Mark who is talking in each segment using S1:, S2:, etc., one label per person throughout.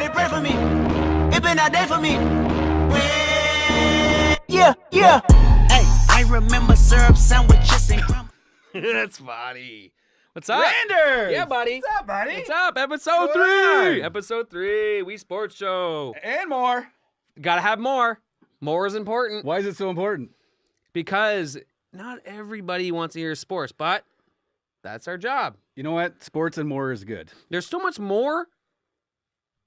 S1: Everybody pray for me. It been that day for me. Yeah, yeah. Hey, I remember syrup sandwiches and crumb.
S2: That's funny. What's up?
S3: Randerz!
S2: Yeah, buddy.
S3: What's up, buddy?
S2: What's up? Episode
S3: What's
S2: 3.
S3: going on?
S2: Episode 3. We Sports Show.
S3: And more.
S2: Gotta have more. More is important.
S3: Why is it so important?
S2: Because not everybody wants to hear sports, but that's our job.
S3: You know what? Sports and more is good.
S2: There's so much more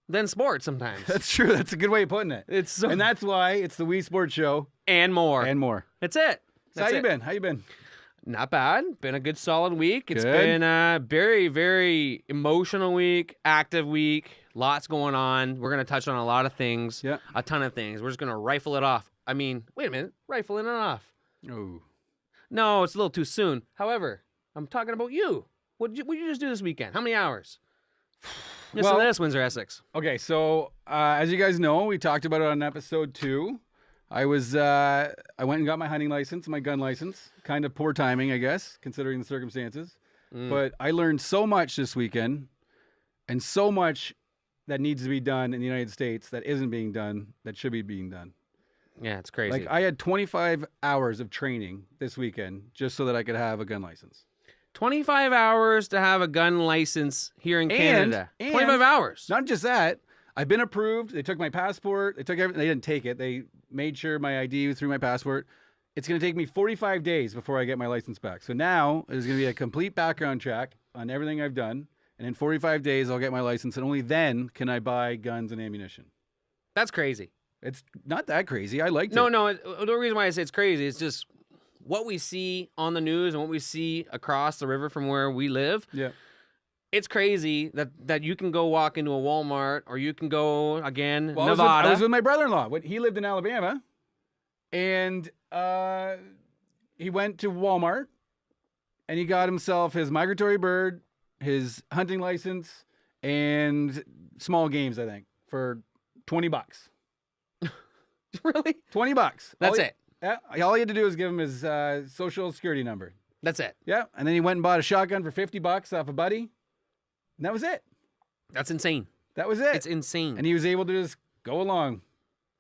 S2: than sports sometimes.
S3: That's true. That's a good way of putting it.
S2: It's so...
S3: And that's why it's the We Sports Show.
S2: And more.
S3: And more.
S2: That's it.
S3: So how you been? How you been?
S2: Not bad. Been a good solid week. It's
S3: Good.
S2: been a very, very emotional week, active week. Lots going on. We're going to touch on a lot of things.
S3: Yeah.
S2: A ton of things. We're just going to rifle it off. I mean, wait a minute. Rifling it off.
S3: Oh.
S2: No, it's a little too soon. However, I'm talking about you. What'd you just do this weekend? How many hours? Listen to this, Windsor, Essex.
S3: Okay, so as you guys know, we talked about it on episode 2. I went and got my hunting license, my gun license. Kind of poor timing, I guess, considering the circumstances. But I learned so much this weekend, and so much that needs to be done in the United States that isn't being done, that should be being done.
S2: Yeah, it's crazy.
S3: Like, I had 25 hours of training this weekend just so that I could have a gun license.
S2: 25 hours to have a gun license here in Canada.
S3: And
S2: 25 hours.
S3: Not just that. I've been approved. They took my passport. They took everything. They didn't take it. They made sure my ID was through my passport. It's going to take me 45 days before I get my license back. So now there's going to be a complete background check on everything I've done. And in 45 days, I'll get my license. And only then can I buy guns and ammunition.
S2: That's crazy.
S3: It's not that crazy. I liked it.
S2: No. The reason why I say it's crazy is just what we see on the news and what we see across the river from where we live.
S3: Yeah.
S2: It's crazy that you can go walk into a Walmart or you can go, again,
S3: Well,
S2: Nevada.
S3: I was with my brother-in-law. He lived in Alabama. And he went to Walmart and he got himself his migratory bird, his hunting license, and small games, I think, for $20.
S2: Really?
S3: $20.
S2: That's it.
S3: Yeah. All he had to do was give him his social security number.
S2: That's it.
S3: Yeah. And then he went and bought a shotgun for $50 off a buddy. And that was it.
S2: That's insane.
S3: That was it.
S2: It's insane.
S3: And he was able to just go along.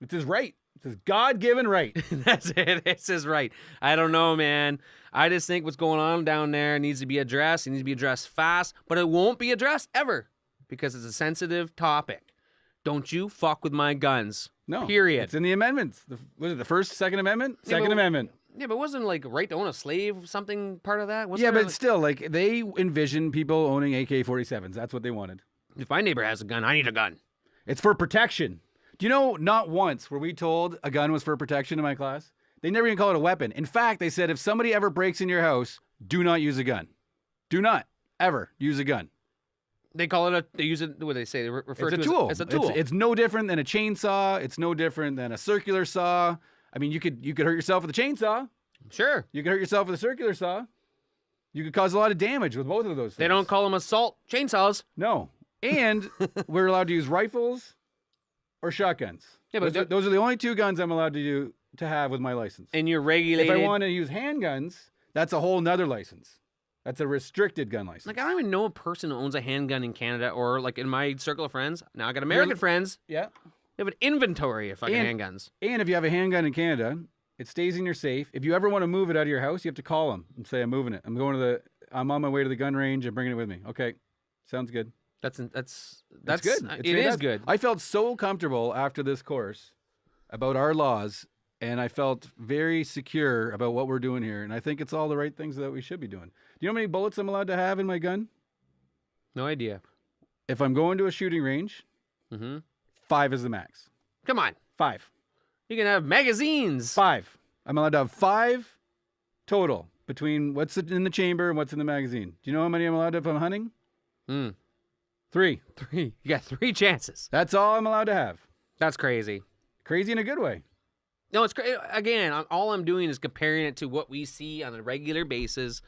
S3: It's his right. It's his God-given right.
S2: That's it. It's his right. I don't know, man. I just think what's going on down there needs to be addressed. It needs to be addressed fast, but it won't be addressed ever because it's a sensitive topic. Don't you fuck with my guns.
S3: No.
S2: Period.
S3: It's in the amendments. Was it the first, Second Amendment? Second Amendment.
S2: Yeah, but wasn't like right to own a slave something part of that? Wasn't
S3: Yeah,
S2: there,
S3: but still, like, they envision people owning AK-47s. That's what they wanted.
S2: if my neighbor has a gun, I need a gun.
S3: It's for protection. Do you know, not once were we told a gun was for protection in my class? They never even call it a weapon. In fact, they said if somebody ever breaks in your house, do not use a gun. Do not ever use a gun.
S2: They call it they use it, what do they say? They refer
S3: It's
S2: to
S3: a tool.
S2: It's a tool.
S3: It's no different than a chainsaw. It's no different than a circular saw. I mean, you could hurt yourself with a chainsaw.
S2: Sure.
S3: You could hurt yourself with a circular saw. You could cause a lot of damage with both of those things.
S2: They don't call them assault chainsaws.
S3: No. And we're allowed to use rifles or shotguns.
S2: Yeah, but
S3: those are the only 2 guns I'm allowed to have with my license.
S2: And you're regulated.
S3: If I want to use handguns, that's a whole nother license. That's a restricted gun license.
S2: Like, I don't even know a person who owns a handgun in Canada or, like, in my circle of friends. Now, I got American friends.
S3: Yeah.
S2: They have an inventory of fucking handguns.
S3: And if you have a handgun in Canada, it stays in your safe. If you ever want to move it out of your house, you have to call them and say, I'm moving it. I'm on my way to the gun range. I'm bringing it with me. Okay. Sounds good.
S2: That's good.
S3: It
S2: is good.
S3: I felt so comfortable after this course about our laws, and I felt very secure about what we're doing here. And I think it's all the right things that we should be doing. Do you know how many bullets I'm allowed to have in my gun?
S2: No idea.
S3: If I'm going to a shooting range, 5 is the max.
S2: Come on.
S3: 5.
S2: You can have magazines.
S3: 5. I'm allowed to have 5 total between what's in the chamber and what's in the magazine. Do you know how many I'm allowed to have if I'm hunting? 3.
S2: 3. You got 3 chances.
S3: That's all I'm allowed to have.
S2: That's crazy.
S3: Crazy in a good way.
S2: No, it's crazy. Again, all I'm doing is comparing it to what we see on a regular basis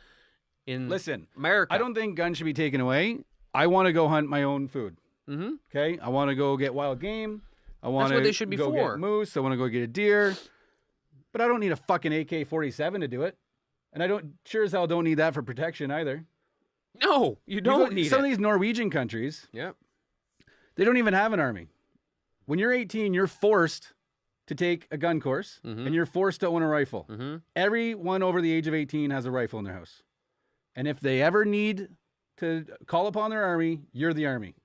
S2: in America.
S3: I don't think guns should be taken away. I want to go hunt my own food.
S2: Mm-hmm.
S3: Okay? I want to go get wild game. I want
S2: That's what they should be
S3: go
S2: for.
S3: get moose. I want to go get a deer. But I don't need a fucking AK-47 to do it. And I sure as hell don't need that for protection either.
S2: No, you don't need
S3: some
S2: it.
S3: of these Norwegian countries,
S2: Yep.
S3: they don't even have an army. when you're 18, you're forced to take a gun course,
S2: Mhm.
S3: and you're forced to own a rifle.
S2: Mm-hmm.
S3: Everyone over the age of 18 has a rifle in their house. And if they ever need to call upon their army, you're the army.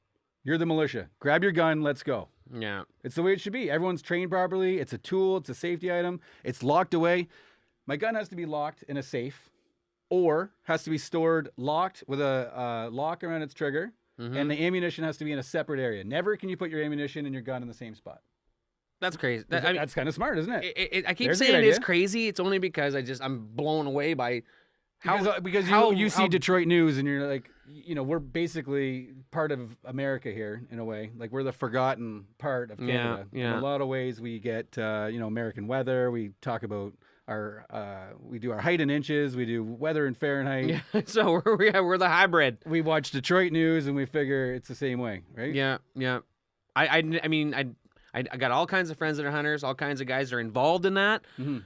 S3: You're the militia. Grab your gun, let's go.
S2: Yeah.
S3: It's the way it should be. Everyone's trained properly. It's a tool. It's a safety item. It's locked away. My gun has to be locked in a safe or has to be stored locked with a lock around its trigger.
S2: Mhm.
S3: And the ammunition has to be in a separate area. Never can you put your ammunition and your gun in the same spot.
S2: That's crazy. I mean,
S3: That's kind of smart, isn't it?
S2: I keep
S3: There's a
S2: saying
S3: good
S2: it's
S3: idea.
S2: crazy. It's only because I'm blown away by
S3: Because you see Detroit news and you're like, we're basically part of America here in a way. Like we're the forgotten part of Canada.
S2: yeah.
S3: In a lot of ways, we get American weather. We talk about we do our height in inches. We do weather in Fahrenheit.
S2: Yeah. So we're the hybrid.
S3: We watch Detroit news and we figure it's the same way, right?
S2: Yeah. Yeah. I mean I got all kinds of friends that are hunters. All kinds of guys that are involved in that.
S3: Mm-hmm.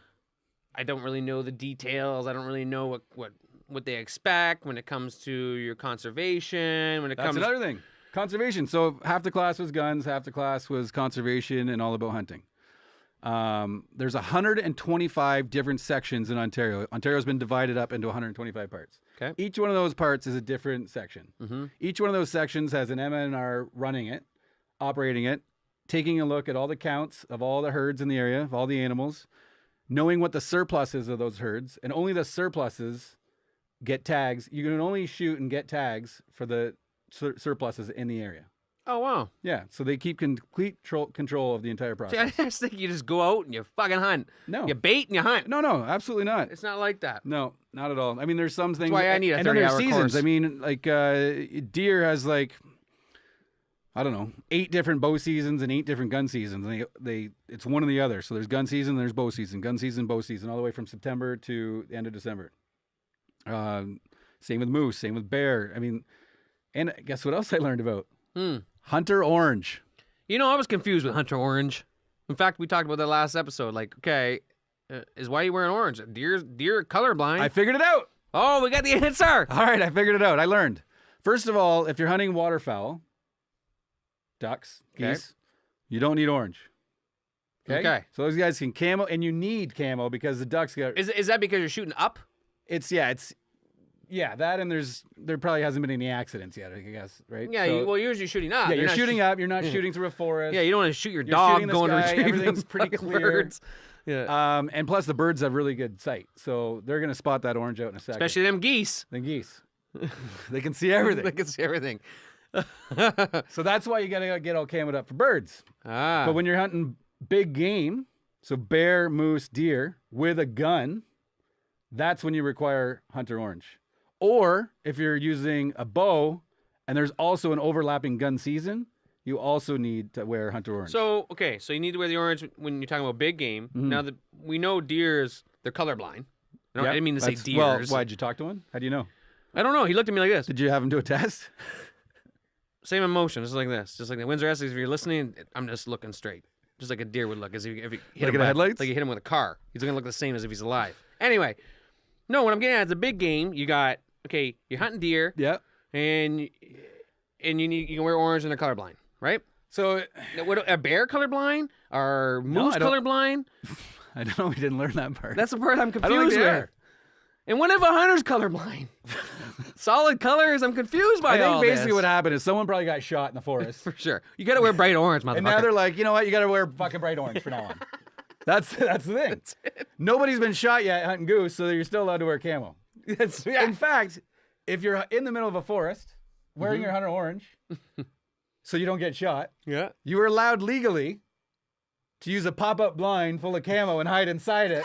S2: I don't really know the details. I don't really know what they expect when it comes to your conservation. When it
S3: That's
S2: comes
S3: another thing. Conservation. So half the class was guns, half the class was conservation and all about hunting. There's 125 different sections in Ontario. Ontario's been divided up into 125 parts.
S2: Okay.
S3: Each one of those parts is a different section.
S2: Mhm.
S3: Each one of those sections has an MNR running it, operating it, taking a look at all the counts of all the herds in the area, of all the animals, knowing what the surplus is of those herds, and only the surpluses get tags. You can only shoot and get tags for the surpluses in the area.
S2: Oh wow.
S3: Yeah, so they keep complete control of the entire
S2: See, I
S3: process.
S2: just think you just go out and you fucking hunt.
S3: No.
S2: You bait and you hunt.
S3: No, absolutely not.
S2: It's not like that.
S3: No, not at all. I mean, there's some things.
S2: why I need a
S3: and then there's
S2: 30-hour
S3: seasons.
S2: course.
S3: I mean, like deer has like, I don't know, 8 different bow seasons and 8 different gun seasons. And it's one or the other. So there's gun season, there's bow season, gun season, bow season, all the way from September to the end of December. Same with moose, same with bear. I mean, and guess what else I learned about? Hunter orange.
S2: I was confused with hunter orange. In fact, we talked about that last episode. Like, okay, is why are you wearing orange? Deer colorblind.
S3: I figured it out.
S2: Oh, we got the answer.
S3: All right, I figured it out. I learned. First of all, if you're hunting waterfowl, ducks,
S2: Okay.
S3: geese, you don't need orange.
S2: Okay.
S3: So those guys can camo, and you need camo because the ducks got.
S2: Is that because you're shooting up?
S3: It's that, and there probably hasn't been any accidents yet, I guess, right?
S2: Yeah.
S3: So,
S2: Usually shooting up.
S3: yeah, you're
S2: not
S3: shooting up. You're not shooting through a forest.
S2: Yeah, you don't want to shoot your
S3: You're
S2: dog
S3: shooting the
S2: going to
S3: sky,
S2: retrieve
S3: everything's
S2: the
S3: pretty
S2: fucking
S3: clear.
S2: birds. Yeah.
S3: And plus the birds have really good sight, so they're gonna spot that orange out in a second.
S2: Especially them geese.
S3: the geese. They can see everything.
S2: They can see everything.
S3: So that's why you gotta get all camoed up for birds.
S2: Ah.
S3: But when you're hunting big game, so bear, moose, deer, with a gun, that's when you require hunter orange. Or if you're using a bow and there's also an overlapping gun season, you also need to wear hunter orange.
S2: So you need to wear the orange when you're talking about big game.
S3: Mm-hmm.
S2: Now that we know deers, they're colorblind. I
S3: Yep,
S2: didn't mean to say
S3: that's-
S2: deers.
S3: Well, why'd you talk to one? How do you know?
S2: I don't know. He looked at me like this.
S3: Did you have him do a test?
S2: Same emotion, just like this. Just like the Windsor Essex, if you're listening, I'm just looking straight. Just like a deer would look as if you hit
S3: Like
S2: him
S3: in the headlights?
S2: Like you hit him with a car. He's going to look the same as if he's alive. Anyway, no, what I'm getting at is a big game. You got, okay, you're hunting deer,
S3: Yeah.
S2: and you can wear orange and they're colorblind, right?
S3: So
S2: Now, what, a bear colorblind? Are moose
S3: I don't-
S2: colorblind?
S3: I don't know. We didn't learn that part.
S2: That's the part I'm
S3: I don't think
S2: confused
S3: they
S2: with.
S3: are.
S2: And what if a hunter's colorblind? Solid colors. I'm confused by
S3: I think
S2: all
S3: basically
S2: this.
S3: what happened is someone probably got shot in the forest.
S2: For sure. You got to wear bright orange, motherfucker.
S3: And now they're like, you know what? You got to wear fucking bright orange from now on. That's the thing. Nobody's been shot yet hunting goose, so you're still allowed to wear camo. In fact, if you're in the middle of a forest wearing your hunter orange, so you don't get shot,
S2: Yeah.
S3: you are allowed legally to use a pop-up blind full of camo and hide inside it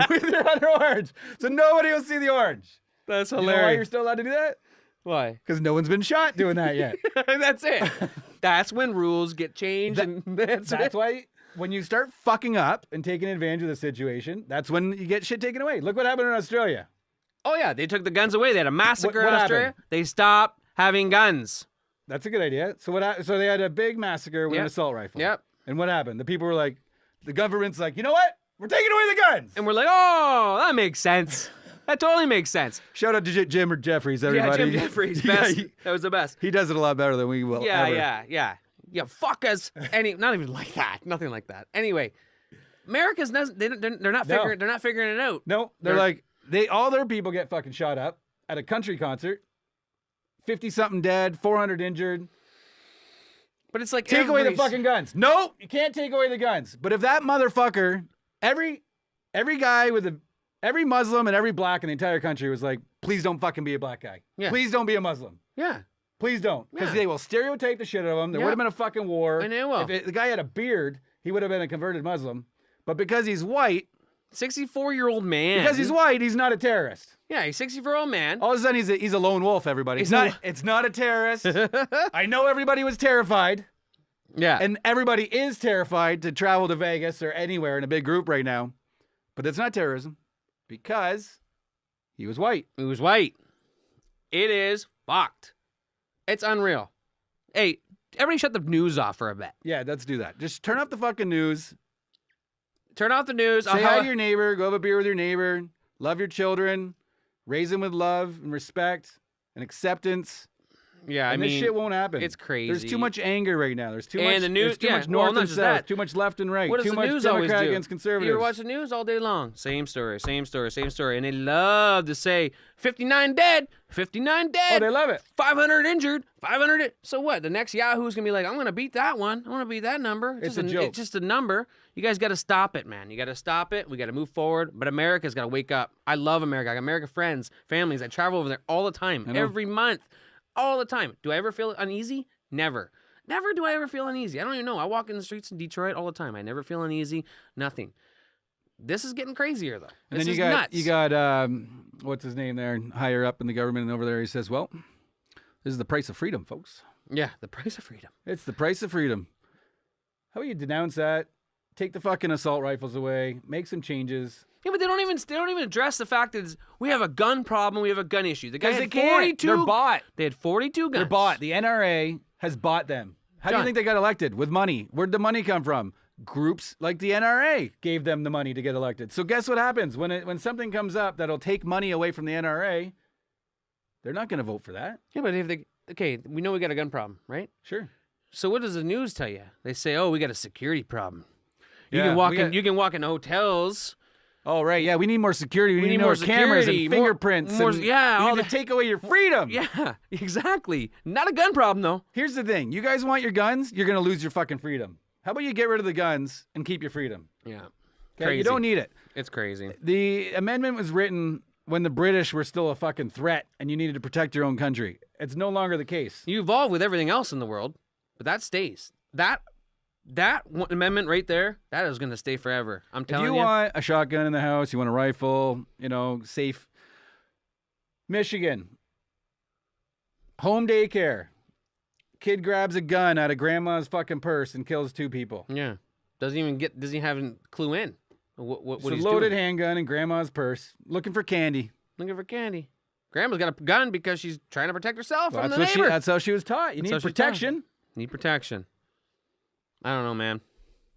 S3: with your hunter orange, so nobody will see the orange.
S2: That's
S3: You know why
S2: hilarious.
S3: you're still allowed to do that?
S2: Why?
S3: Because no one's been shot doing that yet.
S2: That's it. That's when rules get changed, and that's
S3: That's
S2: it.
S3: why when you start fucking up and taking advantage of the situation, that's when you get shit taken away. Look what happened in Australia.
S2: Oh yeah, they took the guns away. They had a massacre
S3: What
S2: in Australia.
S3: happened?
S2: They stopped having guns.
S3: That's a good idea. So they had a big massacre with an
S2: Yep.
S3: assault rifle.
S2: Yep.
S3: And what happened? The people were like, the government's like, you know what? We're taking away the guns.
S2: And we're like, oh, that makes sense. That totally makes sense.
S3: Shout out to Jim or Jeffries, everybody.
S2: Yeah, Jim Jeffries,
S3: Yeah,
S2: best. That was the best.
S3: he does it a lot better than we will.
S2: Yeah,
S3: ever.
S2: yeah. Yeah, fuck us. Not even like that. Nothing like that. Anyway, America's not. They're not figuring. They're not figuring it out.
S3: No, they're like all their people get fucking shot up at a country concert. 50-something dead, 400 injured.
S2: But it's like
S3: take away the fucking guns. No, you can't take away the guns. But if that motherfucker, every guy with every Muslim and every black in the entire country was like, please don't fucking be a black guy.
S2: Yeah.
S3: Please don't be a Muslim.
S2: Yeah.
S3: Please don't. Because they will stereotype the shit out of him. There would have been a fucking war.
S2: And they will.
S3: If the guy had a beard, he would have been a converted Muslim. But because he's white,
S2: 64-year-old man.
S3: because he's white, he's not a terrorist.
S2: Yeah, he's 64-year-old man.
S3: All of a sudden, he's a lone wolf, everybody. It's not a terrorist. I know everybody was terrified.
S2: Yeah.
S3: And everybody is terrified to travel to Vegas or anywhere in a big group right now. But it's not terrorism because he was white.
S2: He was white. It is fucked. It's unreal. Hey, everybody shut the news off for a bit.
S3: Yeah, let's do that. Just turn off the fucking news.
S2: Turn off the news.
S3: Say hi to your neighbor. Go have a beer with your neighbor. Love your children. Raise them with love and respect and acceptance.
S2: Yeah,
S3: and this shit won't happen.
S2: It's crazy.
S3: There's too much anger right now. There's too
S2: and
S3: much.
S2: the news,
S3: there's too much north and south. Too much left and right.
S2: What does
S3: too
S2: the
S3: much
S2: news always
S3: Democrat
S2: do?
S3: against conservatives.
S2: You watch the news all day long. Same story, same story, same story. And they love to say 59 dead, 59 dead.
S3: Oh, they love it.
S2: 500 injured, 500. So what? The next Yahoo's going to be like, I'm going to beat that one. I want to beat that number.
S3: It's a joke.
S2: It's just a number. You guys got to stop it, man. You got to stop it. We got to move forward. But America's got to wake up. I love America. I got American friends, families. I travel over there all the time, every month, all the time. Do I ever feel uneasy? Never. Never do I ever feel uneasy. I don't even know. I walk in the streets in Detroit all the time. I never feel uneasy. Nothing. This is getting crazier, though.
S3: And
S2: this
S3: then
S2: is nuts.
S3: you got what's his name there, higher up in the government and over there. He says, well, this is the price of freedom, folks.
S2: Yeah, the price of freedom.
S3: It's the price of freedom. How about you denounce that? Take the fucking assault rifles away. Make some changes.
S2: Yeah, but they don't even address the fact that we have a gun problem. We have a gun issue. The guy had 42.
S3: They're bought.
S2: They had 42 guns.
S3: They're bought. The NRA has bought them. How do you think they got elected? With money. Where'd the money come from? Groups like the NRA gave them the money to get elected. So guess what happens when something comes up that'll take money away from the NRA? They're not going to vote for that.
S2: Yeah, but we know we got a gun problem, right?
S3: Sure.
S2: So what does the news tell you? They say, oh, we got a security problem. You
S3: Yeah,
S2: can walk in hotels.
S3: Oh, right. Yeah, we need more security. We need
S2: more
S3: more cameras
S2: security,
S3: and fingerprints.
S2: more-
S3: and
S2: yeah,
S3: we
S2: all
S3: need
S2: the-
S3: to take away your freedom.
S2: Yeah, exactly. Not a gun problem, though.
S3: Here's the thing. You guys want your guns, you're going to lose your fucking freedom. How about you get rid of the guns and keep your freedom?
S2: Yeah.
S3: Okay?
S2: Crazy.
S3: You don't need it.
S2: It's crazy.
S3: The amendment was written when the British were still a fucking threat and you needed to protect your own country. It's no longer the case.
S2: You evolve with everything else in the world, but that stays. That one amendment right there, that is going to stay forever. I'm telling you.
S3: If you want a shotgun in the house, you want a rifle, safe. Michigan. Home daycare. Kid grabs a gun out of grandma's fucking purse and kills 2 people.
S2: Yeah. Doesn't even have a clue in what
S3: It's a
S2: he's
S3: loaded
S2: doing.
S3: handgun in grandma's purse, looking for candy.
S2: Looking for candy. Grandma's got a gun because she's trying to protect herself from the
S3: That's
S2: neighbor.
S3: that's how she was taught. You
S2: That's
S3: need
S2: how she's taught.
S3: protection.
S2: Need protection. I don't know, man.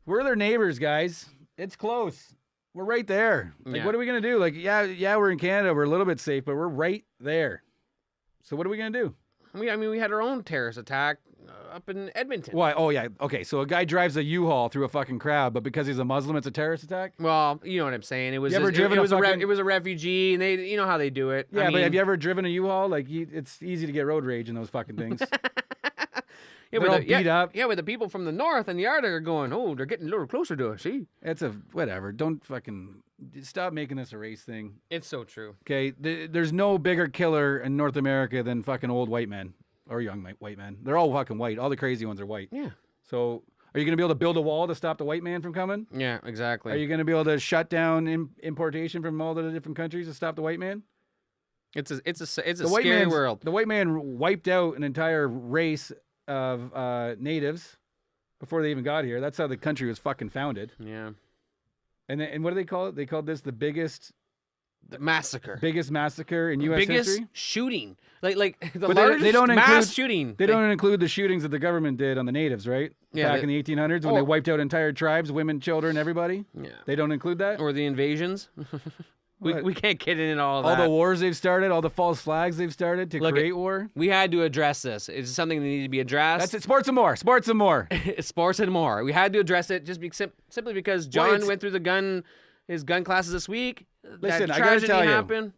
S3: We're their neighbors, guys. It's close. We're right there. Like,
S2: Yeah.
S3: what are we gonna do? Like, yeah, we're in Canada. We're a little bit safe, but we're right there. So what are we gonna do?
S2: We had our own terrorist attack up in Edmonton.
S3: Why? Oh yeah. Okay. So a guy drives a U-Haul through a fucking crowd, but because he's a Muslim, it's a terrorist attack.
S2: Well, you know what I'm saying. It was
S3: You ever
S2: it
S3: driven a
S2: was
S3: fucking-
S2: it was a refugee, and you know how they do it.
S3: Yeah,
S2: I
S3: but
S2: mean,
S3: have you ever driven a U-Haul? Like, it's easy to get road rage in those fucking things.
S2: Yeah,
S3: They're all beat up.
S2: Yeah, but the people from the north and the Arctic are going, oh, they're getting a little closer to us. See,
S3: It's a whatever. Don't fucking stop making this a race thing.
S2: it's so true.
S3: Okay, there's no bigger killer in North America than fucking old white men or young white men. They're all fucking white. All the crazy ones are white.
S2: Yeah.
S3: So, are you going to be able to build a wall to stop the white man from coming?
S2: Yeah, exactly.
S3: Are you going to be able to shut down importation from all the different countries to stop the white man?
S2: It's a
S3: The white
S2: scary
S3: man's-
S2: world.
S3: The white man wiped out an entire race of natives before they even got here. That's how the country was fucking founded.
S2: Yeah.
S3: And what do they call it? They called this the biggest
S2: Massacre.
S3: massacre in U.S.
S2: Biggest
S3: history.
S2: shooting. Like the
S3: But
S2: largest
S3: they don't
S2: mass
S3: include-
S2: shooting.
S3: They don't include the shootings that the government did on the natives, right?
S2: Yeah,
S3: Back in the 1800s when they
S2: Oh.
S3: wiped out entire tribes, women, children, everybody.
S2: Yeah.
S3: They don't include that?
S2: Or the invasions. We can't get into all
S3: All
S2: that.
S3: the wars they've started, all the false flags they've started to create war.
S2: We had to address this. It's something that needed to be addressed.
S3: That's it. Sports and more. Sports and more.
S2: Sports and more. We had to address it just simply because John went through his gun classes this week.
S3: Listen,
S2: that
S3: I gotta tell
S2: happened.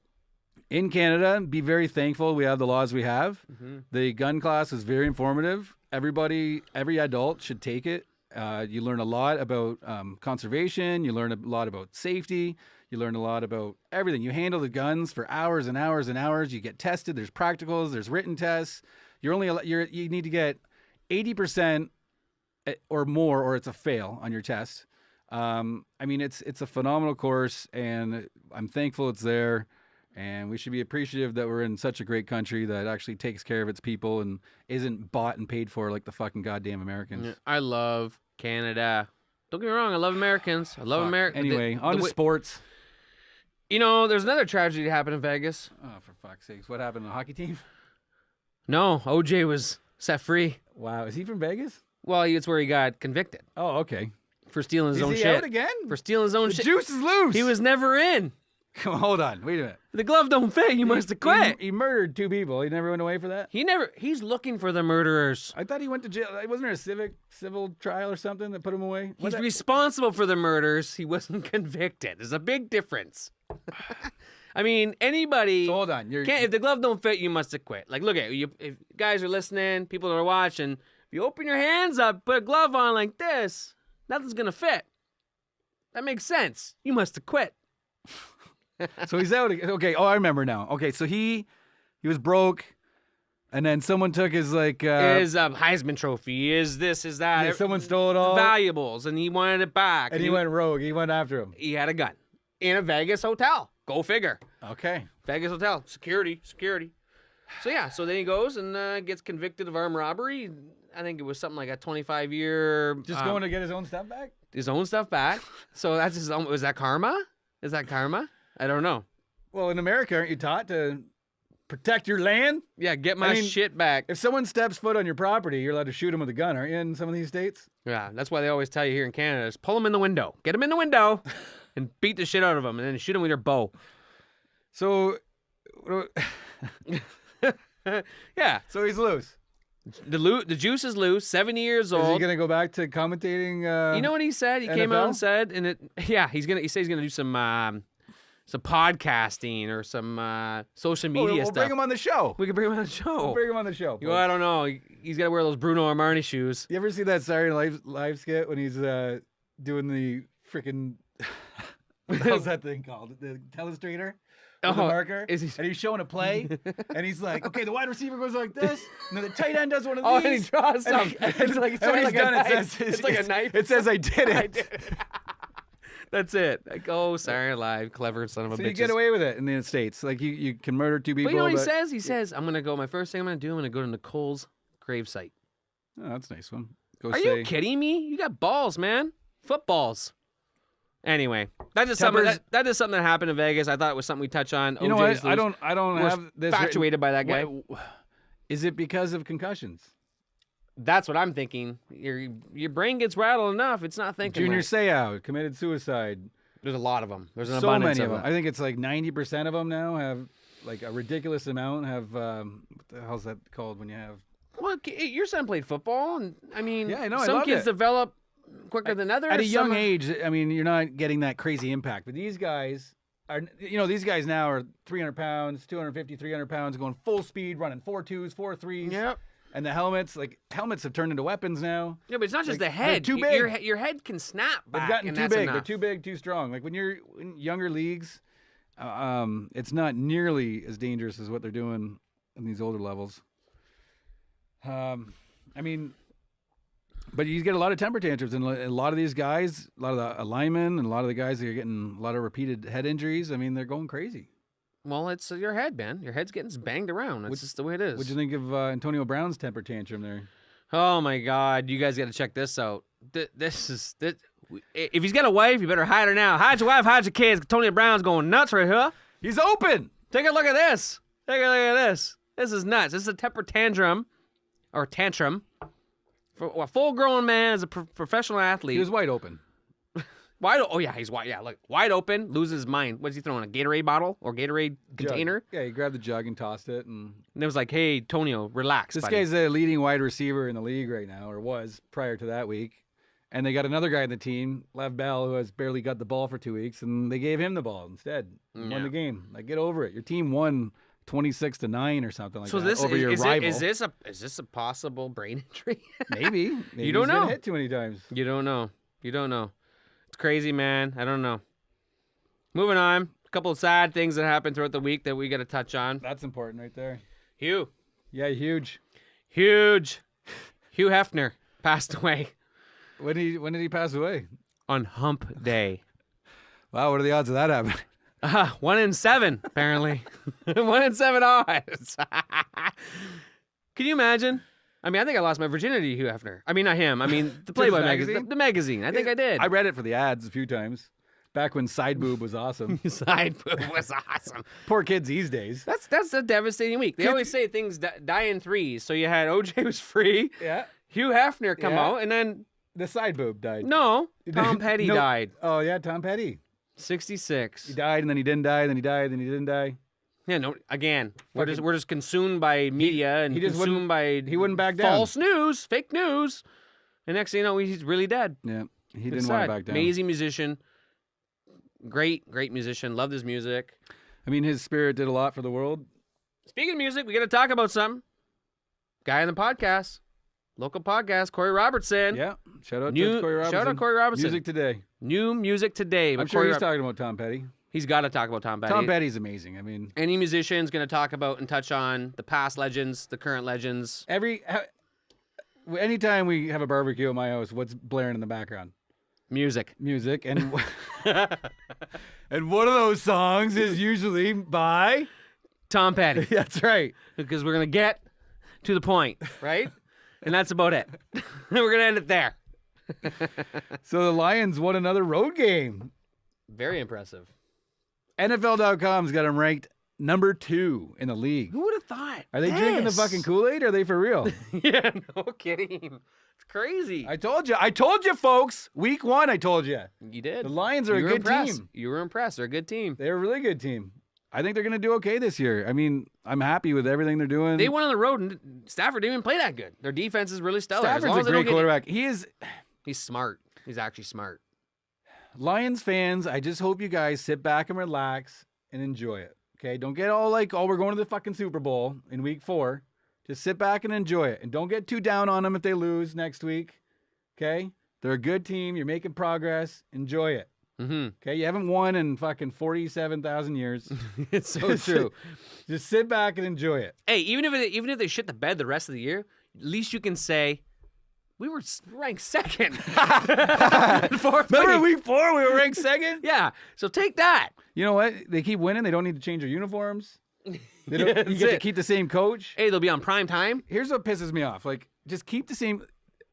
S3: you, in Canada, be very thankful we have the laws we have. The gun class is very informative. Every adult should take it. You learn a lot about conservation. You learn a lot about safety. You learn a lot about everything. You handle the guns for hours and hours and hours. You get tested. There's practicals. There's written tests. You need to get 80% or more, or it's a fail on your test. I mean, it's a phenomenal course, and I'm thankful it's there. And we should be appreciative that we're in such a great country that actually takes care of its people and isn't bought and paid for like the fucking goddamn Americans.
S2: Yeah, I love Canada. Don't get me wrong. I love Americans. I love America.
S3: Anyway, on to sports.
S2: You know, there's another tragedy that happened in Vegas.
S3: Oh, for fuck's sakes. What happened to the hockey team?
S2: No, OJ was set free.
S3: Wow. Is he from Vegas?
S2: Well, it's where he got convicted
S3: Oh, okay.
S2: for stealing his own
S3: Is he
S2: shit.
S3: out again?
S2: For stealing his own
S3: The
S2: shit.
S3: juice is loose.
S2: He was never in.
S3: Come on, hold on. Wait a minute.
S2: The glove don't fit. You must have quit.
S3: He murdered 2 people. He never went away for that?
S2: He's looking for the murderers.
S3: I thought he went to jail. Wasn't there a civil trial or something that put him away?
S2: He's responsible for the murders. He wasn't convicted. There's a big difference. I mean, anybody.
S3: So hold on.
S2: If the glove don't fit, you must have quit. Like, look at you. If guys are listening, people that are watching, if you open your hands up, put a glove on like this, nothing's gonna fit. That makes sense. You must have quit.
S3: So he's out again. Okay. Oh, I remember now. Okay. So he was broke, and then someone took his like
S2: His Heisman Trophy, is this, is that.
S3: yeah, someone stole it all,
S2: Valuables, and he wanted it back.
S3: and he went rogue. He went after him.
S2: He had a gun in a Vegas hotel. Go figure.
S3: Okay.
S2: Vegas hotel. Security. So yeah, so then he goes and gets convicted of armed robbery. I think it was something like a 25-year.
S3: Just going to get his own stuff back.
S2: His own stuff back. So that's his own. Was that karma? Is that karma? I don't know.
S3: Well, in America, aren't you taught to protect your land?
S2: Yeah, get my shit back.
S3: If someone steps foot on your property, you're allowed to shoot him with a gun, aren't you, in some of these states?
S2: Yeah, that's why they always tell you here in Canada is pull him in the window. Get him in the window and beat the shit out of him and then shoot him with your bow.
S3: So,
S2: Yeah.
S3: so he's loose.
S2: The juice is loose, 70 years
S3: Is he
S2: old.
S3: going to go back to commentating?
S2: You know what he said? He came out and said, he said he's gonna do some podcasting or some social media
S3: we'll
S2: stuff.
S3: bring him on the show.
S2: We can bring him on the show.
S3: We'll bring him on the show.
S2: Well, I don't know. He's got to wear those Bruno Armani shoes.
S3: You ever see that Saturday live skit when he's doing the freaking what the hell's that thing called? The telestrator? With the marker? And he's showing a play, and he's like, okay, the wide receiver goes like this, and then the tight end does one of these.
S2: Oh, and he draws some. It's like,
S3: and when he's done,
S2: it's like a knife.
S3: It says, I did it.
S2: I did it. That's it. Like, oh, sorry, live, clever son of a bitch.
S3: So you get away with it in the States. Like, you can murder 2 people.
S2: But you know what he says? He says, I'm going to go, my first thing I'm going to do, I'm going to go to Nicole's gravesite.
S3: Oh, that's a nice one.
S2: Are you kidding me? You got balls, man. Footballs. Anyway, that's just something that is something that happened in Vegas. I thought it was something we touch on.
S3: You know what? I don't have this
S2: infatuated by that guy.
S3: Is it because of concussions?
S2: That's what I'm thinking. Your brain gets rattled enough. It's not thinking.
S3: Junior
S2: right.
S3: Seau committed suicide.
S2: There's a lot of them. There's an
S3: so
S2: abundance
S3: many of them.
S2: them.
S3: I think it's like 90% of them now have like a ridiculous amount have what the hell's that called when you have?
S2: Well, your son played football, and I mean,
S3: yeah, I know.
S2: Some
S3: I
S2: kids develop quicker than others.
S3: At a young age, I mean, you're not getting that crazy impact. But these guys are, these guys now are 300 pounds, 250, 300 pounds, going full speed, running 4.2s, 4.3s.
S2: Yep.
S3: And the helmets have turned into weapons now.
S2: Yeah, but it's not just the head.
S3: They're too big.
S2: Your head can snap back.
S3: They've gotten
S2: and
S3: too
S2: that's
S3: big.
S2: enough.
S3: They're too big, too strong. Like when you're in younger leagues, it's not nearly as dangerous as what they're doing in these older levels. I mean, but you get a lot of temper tantrums, and a lot of these guys, a lot of the linemen, and a lot of the guys that are getting a lot of repeated head injuries. I mean, they're going crazy.
S2: Well, it's your head, man. Your head's getting banged around. That's just the way it is.
S3: What'd you think of Antonio Brown's temper tantrum there?
S2: Oh my God, you guys got to check this out. This. If he's got a wife, you better hide her now. Hide your wife, hide your kids. Antonio Brown's going nuts right here.
S3: He's open.
S2: Take a look at this. Take a look at this. This is nuts. This is a temper tantrum. For a full-grown man as a professional athlete.
S3: He was wide open.
S2: Oh yeah, he's wide. Yeah, look, wide open, loses his mind. What's he throwing? A Gatorade bottle or Gatorade container?
S3: Yeah, he grabbed the jug and tossed it, and
S2: it was like, "Hey, Tonio, relax."
S3: This
S2: buddy.
S3: guy's the leading wide receiver in the league right now, or was prior to that week. And they got another guy in the team, Lev Bell, who has barely got the ball for 2 weeks, and they gave him the ball instead. Won the game. Like, get over it. Your team won 26-9 or something like that over your rival.
S2: Is this a possible brain injury?
S3: Maybe.
S2: You don't
S3: he's
S2: know.
S3: Been hit too many times.
S2: You don't know. It's crazy, man. I don't know. Moving on. A couple of sad things that happened throughout the week that we got to touch on.
S3: That's important right there.
S2: Hugh.
S3: Yeah, huge.
S2: Hugh Hefner passed away.
S3: When did he pass away?
S2: On Hump Day.
S3: Wow, what are the odds of that happening?
S2: 1 in 7, apparently. 1 in 7 odds. Can you imagine? I mean, I think I lost my virginity to Hugh Hefner. I mean, not him. I mean, the Playboy magazine. The magazine. I think I did.
S3: I read it for the ads a few times. Back when Side Boob was awesome.
S2: Side Boob was awesome.
S3: Poor kids these days.
S2: That's a devastating week. They always say things die in threes. So you had OJ was free.
S3: Yeah.
S2: Hugh Hefner come out, and then
S3: the Side Boob died.
S2: No, Tom Petty died.
S3: Oh yeah, Tom Petty.
S2: 66.
S3: He died, and then he didn't die, then he died, then he didn't die.
S2: Yeah, no. Again, we're just consumed by media and consumed by
S3: he wouldn't back down.
S2: False news, fake news, and next thing you know, he's really dead.
S3: Yeah, he didn't want to back down.
S2: Amazing musician, great musician. Loved his music.
S3: I mean, his spirit did a lot for the world.
S2: Speaking of music, we got to talk about something. Guy on the podcast, local podcast, Corey Robertson.
S3: Yeah, shout out to Corey Robertson.
S2: Shout out Corey Robertson.
S3: Music today.
S2: New music today.
S3: I'm sure he's talking about Tom Petty.
S2: He's got to talk about Tom Petty.
S3: Tom Petty's amazing. I mean,
S2: any musician's going to talk about and touch on the past legends, the current legends.
S3: Anytime we have a barbecue at my house, what's blaring in the background?
S2: Music,
S3: and and one of those songs is usually by
S2: Tom Petty.
S3: That's right.
S2: Because we're going to get to the point, right? And that's about it. We're going to end it there.
S3: So the Lions won another road game.
S2: Very impressive.
S3: NFL.com's got them ranked number 2 in the league.
S2: Who would have thought?
S3: Are they drinking the fucking Kool-Aid or are they for real?
S2: Yeah, no kidding. It's crazy.
S3: I told you, folks. Week 1, I told you.
S2: You did.
S3: The Lions are a good team.
S2: You were impressed. They're a good team.
S3: They're a really good team. I think they're going to do okay this year. I mean, I'm happy with everything they're doing.
S2: They went on the road, and Stafford didn't even play that good. Their defense is really stellar.
S3: Stafford's a great quarterback. He's
S2: smart. He's actually smart.
S3: Lions fans, I just hope you guys sit back and relax and enjoy it. Okay? Don't get all like, oh, we're going to the fucking Super Bowl in week 4. Just sit back and enjoy it. And don't get too down on them if they lose next week. Okay? They're a good team. You're making progress. Enjoy it.
S2: Mm-hmm.
S3: Okay? You haven't won in fucking 47,000 years.
S2: It's so true.
S3: Just sit back and enjoy it.
S2: Hey, even if they shit the bed the rest of the year, at least you can say, we were ranked second.
S3: Remember week 4, we were ranked second?
S2: Yeah. So take that.
S3: You know what? They keep winning. They don't need to change their uniforms. They don't, you get to keep the same coach.
S2: Hey, they'll be on prime time.
S3: Here's what pisses me off. Like, just keep the same.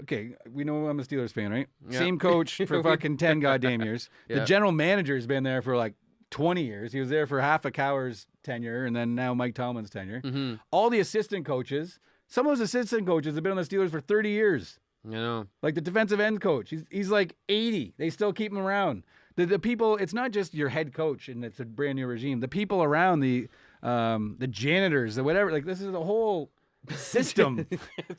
S3: Okay, we know I'm a Steelers fan, right?
S2: Yeah.
S3: Same coach for fucking 10 goddamn years.
S2: Yeah.
S3: The general manager's been there for like 20 years. He was there for half a Cowher's tenure, and then now Mike Tomlin's tenure.
S2: Mm-hmm.
S3: All the assistant coaches, some of those assistant coaches have been on the Steelers for 30 years.
S2: You know,
S3: like the defensive end coach, he's like 80. They still keep him around. The people, it's not just your head coach and it's a brand new regime. The people around, the janitors, the whatever. Like, this is a whole system.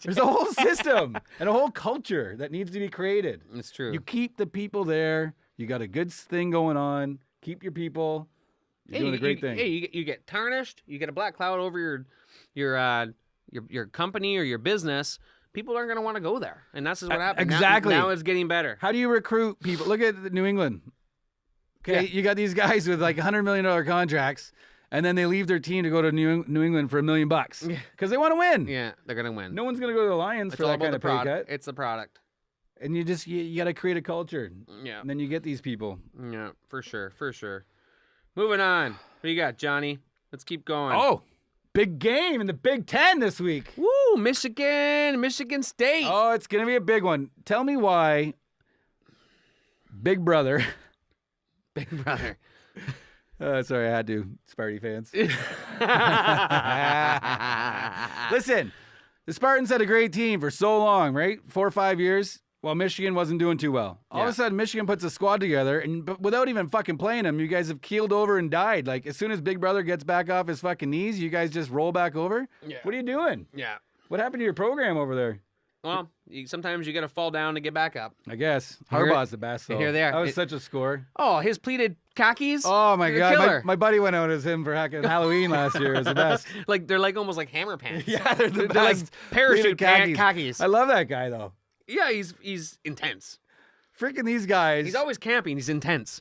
S3: There's a whole system and a whole culture that needs to be created.
S2: It's true.
S3: You keep the people there. You got a good thing going on. Keep your people. You're doing a great thing.
S2: Hey, you get tarnished. You get a black cloud over your company or your business. People aren't going to want to go there. And that's just what happened.
S3: Exactly.
S2: Now it's getting better.
S3: How do you recruit people? Look at New England. Okay, You got these guys with like $100 million contracts, and then they leave their team to go to New England for $1 million because they want to win.
S2: Yeah, they're going to win.
S3: No one's going to go to the Lions for that kind of pay cut.
S2: It's the product.
S3: And you got to create a culture.
S2: Yeah.
S3: And then you get these people.
S2: Yeah, for sure. Moving on. What do you got, Johnny? Let's keep going.
S3: Oh, big game in the Big Ten this week.
S2: Woo, Michigan State.
S3: Oh, it's going to be a big one. Tell me why Big Brother. Sorry, I had to. Sparty fans. Listen, the Spartans had a great team for so long, right? 4 or 5 years. while Michigan wasn't doing too well. All of
S2: Yeah.
S3: a sudden, Michigan puts a squad together, but without even fucking playing them, you guys have keeled over and died. Like, as soon as Big Brother gets back off his fucking knees, you guys just roll back over?
S2: Yeah.
S3: What are you doing?
S2: Yeah.
S3: What happened to your program over there?
S2: Well, sometimes you got to fall down to get back up.
S3: I guess.
S2: Here-
S3: Harbaugh's the best, though.
S2: here they are.
S3: That was
S2: It-
S3: such a score.
S2: Oh, his pleated khakis.
S3: Oh, my
S2: They're a
S3: God.
S2: killer.
S3: My buddy went out as him for Halloween last year. It was the best.
S2: Like they're like almost like hammer pants.
S3: Yeah, they're the
S2: They're like
S3: best.
S2: parachute
S3: Pleated
S2: khakis.
S3: I love that guy, though.
S2: Yeah, he's intense.
S3: Freaking these guys.
S2: He's always camping. He's intense.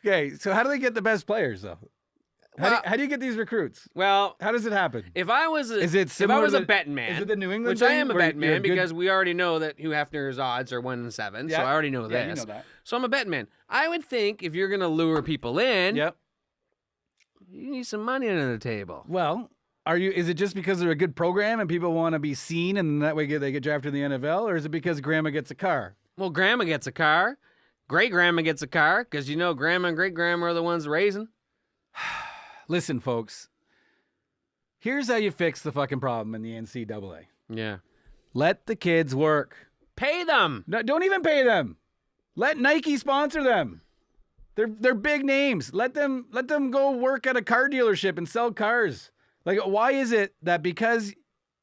S3: Okay, so how do they get the best players, though? How do you get these recruits?
S2: Well,
S3: How does it happen?
S2: if I was a,
S3: Is it
S2: if I
S3: similar
S2: was
S3: to
S2: a betting man,
S3: is it the New England
S2: which I
S3: thing
S2: am a
S3: where
S2: betting
S3: you're
S2: man
S3: good-
S2: because we already know that Hugh Hefner's odds are 1 in 7, so
S3: Yeah.
S2: I already know
S3: Yeah,
S2: this.
S3: you know that.
S2: So I'm a betting man. I would think if you're gonna lure people in,
S3: Yep.
S2: you need some money under the table.
S3: Well, is it just because they're a good program and people want to be seen and that way they get drafted in the NFL, or is it because grandma gets a car?
S2: Well, grandma gets a car, great grandma gets a car, because you know grandma and great grandma are the ones raising.
S3: Listen, folks. Here's how you fix the fucking problem in the NCAA.
S2: Yeah.
S3: Let the kids work.
S2: Pay them.
S3: No, don't even pay them. Let Nike sponsor them. They're big names. Let them go work at a car dealership and sell cars. Like, why is it that because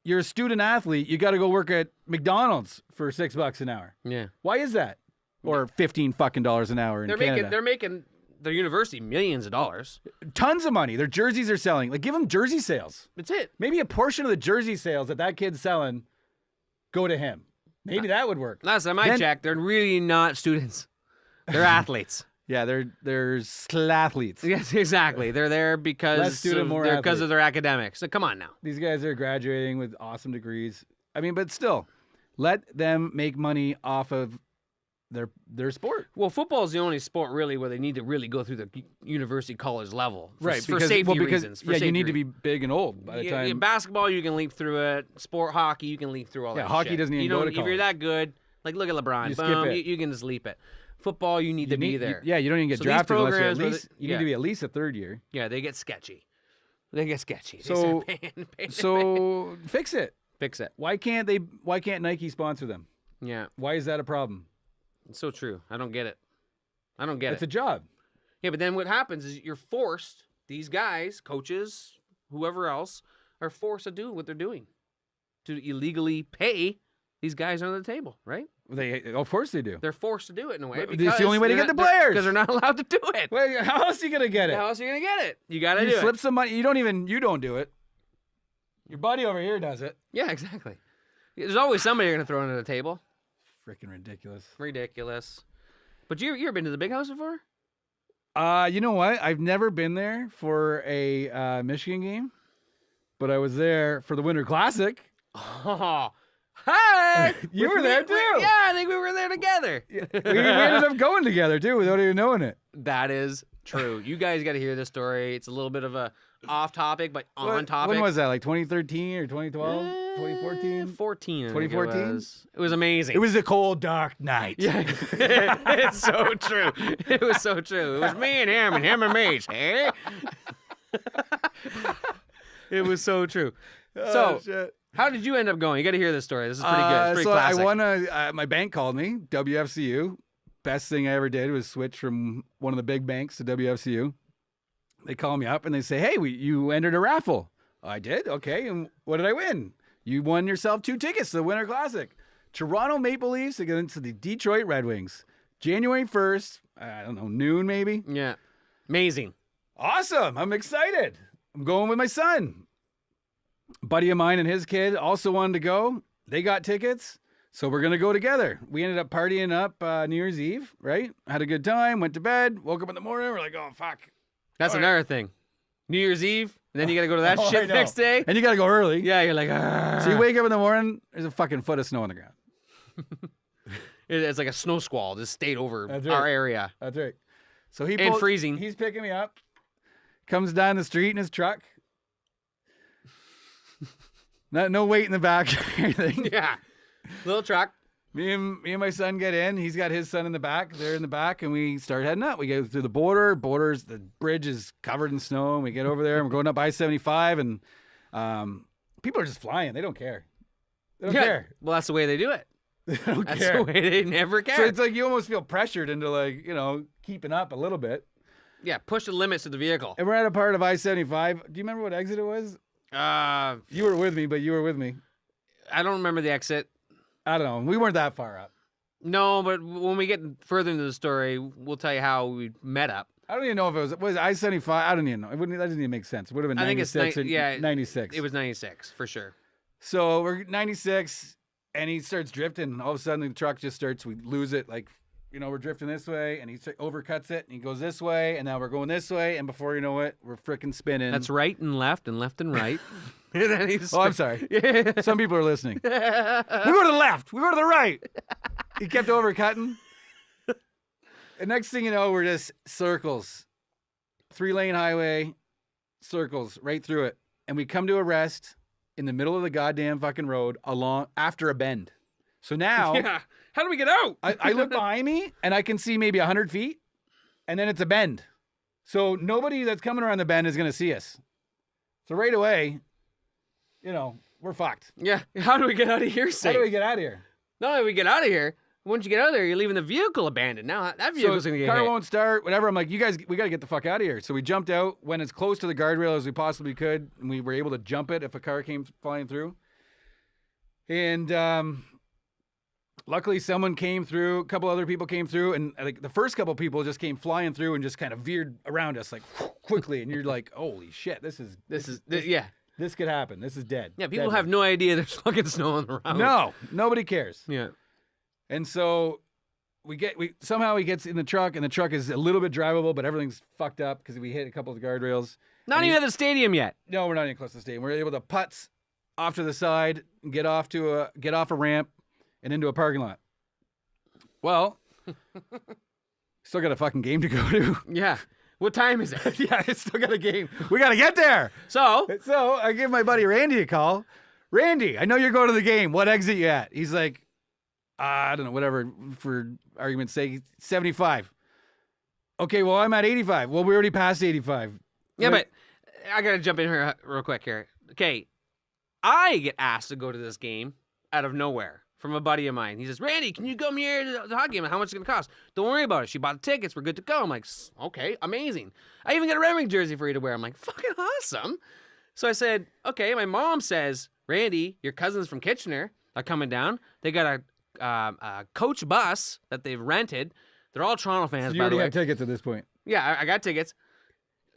S3: you're a student athlete, you got to go work at McDonald's for $6 an hour?
S2: Yeah.
S3: Why is that? Or $15 fucking an hour in Canada?
S2: They're making their university millions of dollars.
S3: Tons of money. Their jerseys are selling. Like, give them jersey sales.
S2: That's it.
S3: Maybe a portion of the jersey sales that kid's selling go to him. Maybe that would work.
S2: Last time I
S3: Then-
S2: checked, they're really not students. They're athletes.
S3: Yeah, they're athletes.
S2: Yes, exactly. They're there because
S3: Less student, more athlete.
S2: of their academics. So come on now.
S3: These guys are graduating with awesome degrees. I mean, but still, let them make money off of their sport.
S2: Well, football is the only sport really where they need to really go through the university college level, for
S3: Because
S2: safety
S3: because
S2: reasons. For
S3: yeah, you
S2: safety
S3: need to be
S2: reasons.
S3: big and old by the time.
S2: In basketball, you can leap through it. Sport hockey, you can leap through all
S3: Yeah,
S2: that.
S3: hockey
S2: shit.
S3: doesn't even
S2: you
S3: go
S2: don't-
S3: to
S2: If you're
S3: college.
S2: that good, like look at LeBron,
S3: You skip
S2: boom,
S3: it.
S2: you can just leap it. Football, you need to be there.
S3: Yeah, you don't even get
S2: So these
S3: drafted unless you're
S2: programs where
S3: you need to be at least a third year.
S2: Yeah, they get sketchy. They get sketchy. They
S3: So-
S2: start paying.
S3: So fix it.
S2: Fix it.
S3: Why can't Nike sponsor them?
S2: Yeah,
S3: Why is that a problem?
S2: it's so true. I don't get it. I don't get
S3: It's
S2: it.
S3: a job.
S2: Yeah, but then what happens is you're forced, these guys, coaches, whoever else, are forced to do what they're doing. To illegally pay these guys under the table, right?
S3: Of course they do.
S2: They're forced to do it in a way.
S3: But it's the only way to get the players.
S2: Because they're not allowed to do it.
S3: Well, how else are you gonna get it?
S2: How else are you going to get it? You got to
S3: You
S2: do
S3: slip
S2: it.
S3: some money. You don't do it. Your buddy over here does it.
S2: Yeah, exactly. There's always somebody you're going to throw under the table.
S3: Freaking ridiculous.
S2: Ridiculous. But you ever been to the big house before?
S3: You know what? I've never been there for a Michigan game, but I was there for the Winter Classic.
S2: Oh, hi!
S3: You were there, too.
S2: Yeah, I think we were there together.
S3: We ended up going together too without even knowing it.
S2: That is true. You guys got to hear this story. It's a little bit of a off topic, but on topic.
S3: When was that? Like 2013 or 2012? 2014?
S2: 14.
S3: 2014?
S2: It was amazing.
S3: It was a cold, dark night.
S2: Yeah, it's so true. It was so true. It was me and him and me. Hey? It was so true. So,
S3: shit.
S2: how did you end up going? You got to hear this story. This is pretty good. It's pretty
S3: so
S2: classic.
S3: I won my bank called me, WFCU. Best thing I ever did was switch from one of the big banks to WFCU. They call me up and they say, hey, you entered a raffle. I did? Okay. And what did I win? You won yourself 2 tickets to the Winter Classic. Toronto Maple Leafs against the Detroit Red Wings. January 1st, I don't know, noon maybe.
S2: Yeah. Amazing.
S3: Awesome. I'm excited. I'm going with my son. A buddy of mine and his kid also wanted to go. They got tickets. So we're going to go together. We ended up partying up New Year's Eve, right? Had a good time, went to bed, woke up in the morning. We're like, oh, fuck.
S2: That's
S3: All right.
S2: another thing. New Year's Eve, and then you got to go to that
S3: Oh, I
S2: shit
S3: know.
S2: next day.
S3: And you got to go early.
S2: Yeah, you're like, ah.
S3: So you wake up in the morning, there's a fucking foot of snow on the ground.
S2: It's like a snow squall just stayed over
S3: That's
S2: our
S3: right.
S2: area.
S3: That's right. So
S2: And freezing.
S3: He's picking me up, comes down the street in his truck. No weight in the back or anything.
S2: Yeah. Little truck.
S3: Me and my son get in. He's got his son in the back. They're in the back, and we start heading up. We go through the border. The bridge is covered in snow, and we get over there, and we're going up I-75, and people are just flying. They don't care. They don't care.
S2: Well, that's the way they do it.
S3: They don't
S2: That's
S3: care.
S2: the way they never care.
S3: So it's like you almost feel pressured into like, keeping up a little bit.
S2: Yeah, push the limits of the vehicle.
S3: And we're at a part of I-75. Do you remember what exit it was? You were with me, but you were with me.
S2: I don't remember the exit.
S3: I don't know. We weren't that far up.
S2: No, but when we get further into the story, we'll tell you how we met up.
S3: I don't even know if it was I-75. I don't even know. That doesn't even make sense. It would have been 96 or 96.
S2: It was 96 for sure.
S3: So we're 96, and he starts drifting. All of a sudden, the truck just starts. We lose it. Like, we're drifting this way, and he overcuts it, and he goes this way, and now we're going this way, and before you know it, we're freaking spinning.
S2: That's right and left and right. And then he's
S3: I'm sorry. Some people are listening. We go to the left. We go to the right. He kept overcutting. And next thing you know, we're just circles. 3-lane highway, circles right through it. And we come to a rest in the middle of the goddamn fucking road after a bend. So now,
S2: Yeah. How do we get out?
S3: I look behind me and I can see maybe 100 feet, and then it's a bend. So nobody that's coming around the bend is going to see us. So right away, we're fucked.
S2: Yeah. How do we get out of here safe?
S3: How do we get out of here?
S2: No, we get out of here. Once you get out of there, you're leaving the vehicle abandoned. Now that vehicle's going to get
S3: car
S2: hit.
S3: won't start, whatever. I'm like, you guys, we got to get the fuck out of here. So we jumped out, went as close to the guardrail as we possibly could, and we were able to jump it if a car came flying through. And luckily, someone came through. A couple other people came through, and like the first couple people just came flying through and just kind of veered around us like quickly. And you're like, holy shit, this could happen. This is dead.
S2: Yeah, people
S3: Deadly.
S2: have no idea there's fucking snow on the road.
S3: No, nobody cares.
S2: Yeah.
S3: And so somehow he gets in the truck, and the truck is a little bit drivable, but everything's fucked up because we hit a couple of the guardrails.
S2: Not even at the stadium yet.
S3: No, we're not even close to the stadium. We're able to putz off to the side and get off a ramp and into a parking lot. Well, still got a fucking game to go to.
S2: Yeah. What time is it?
S3: Yeah, it's still got a game. We got to get there.
S2: So
S3: I give my buddy Randy a call. Randy, I know you're going to the game. What exit you at? He's like, I don't know, whatever, for argument's sake, 75. Okay, well, I'm at 85. Well, we already passed 85.
S2: yeah, but I got to jump in here real quick here. Okay. I get asked to go to this game out of nowhere from a buddy of mine. He says, Randy, can you come here to the hockey game? How much is it going to cost? Don't worry about it. She bought the tickets. We're good to go. I'm like, okay, amazing. I even got a Red Wing jersey for you to wear. I'm like, fucking awesome. So I said, okay. My mom says, Randy, your cousins from Kitchener are coming down. They got a coach bus that they've rented. They're all Toronto fans,
S3: So you
S2: by the
S3: already
S2: way.
S3: have tickets at this point.
S2: Yeah, I got tickets.